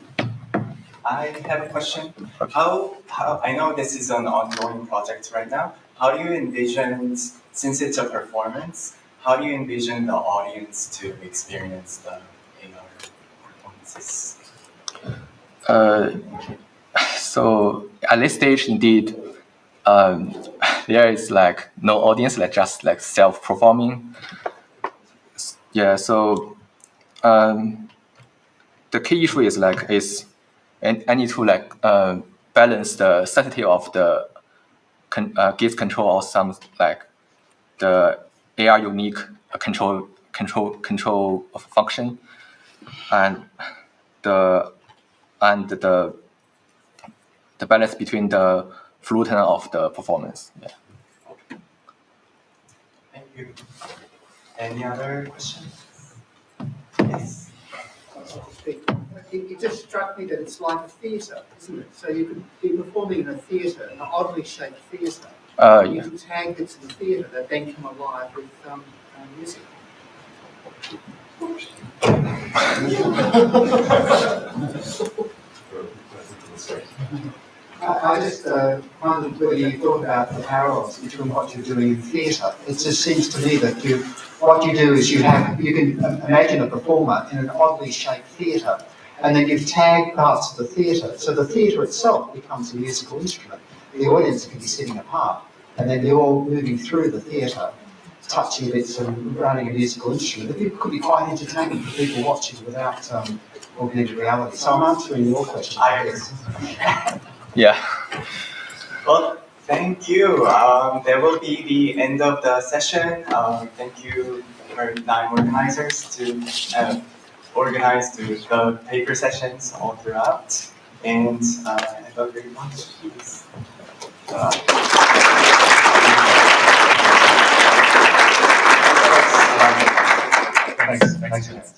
I have a question. How I know this is an ongoing project right now. How do you envision, since it's a performance, how do you envision the audience to experience the AR performances? So at this stage, indeed, there is like no audience, like just like self-performing. Yeah. So the key issue is like I need to like balance the sensitivity of the gaze control of some like the AR unique control of function and the balance between the fluidity of the performance. Yeah. Thank you. Any other questions? Yes. It just struck me that it's like a theatre, isn't it? So you could be performing in a theatre, an oddly shaped theatre. You can tag bits of the theatre that then come alive with music. I just wondered whether you thought about the parallels between what you're doing in theatre. It just seems to me that what you do is you can imagine a performer in an oddly shaped theatre, and then you tag parts of the theatre. So the theatre itself becomes a musical instrument. The audience can be sitting apart, and then you're all moving through the theatre, touching bits and running a musical instrument. It could be quite entertaining for people watching without augmented reality. So I'm answering your question, I guess. Yeah. Well, thank you. That will be the end of the session. Thank you for NIME organizers to organize the paper sessions all throughout. And have a great lunch. Thanks.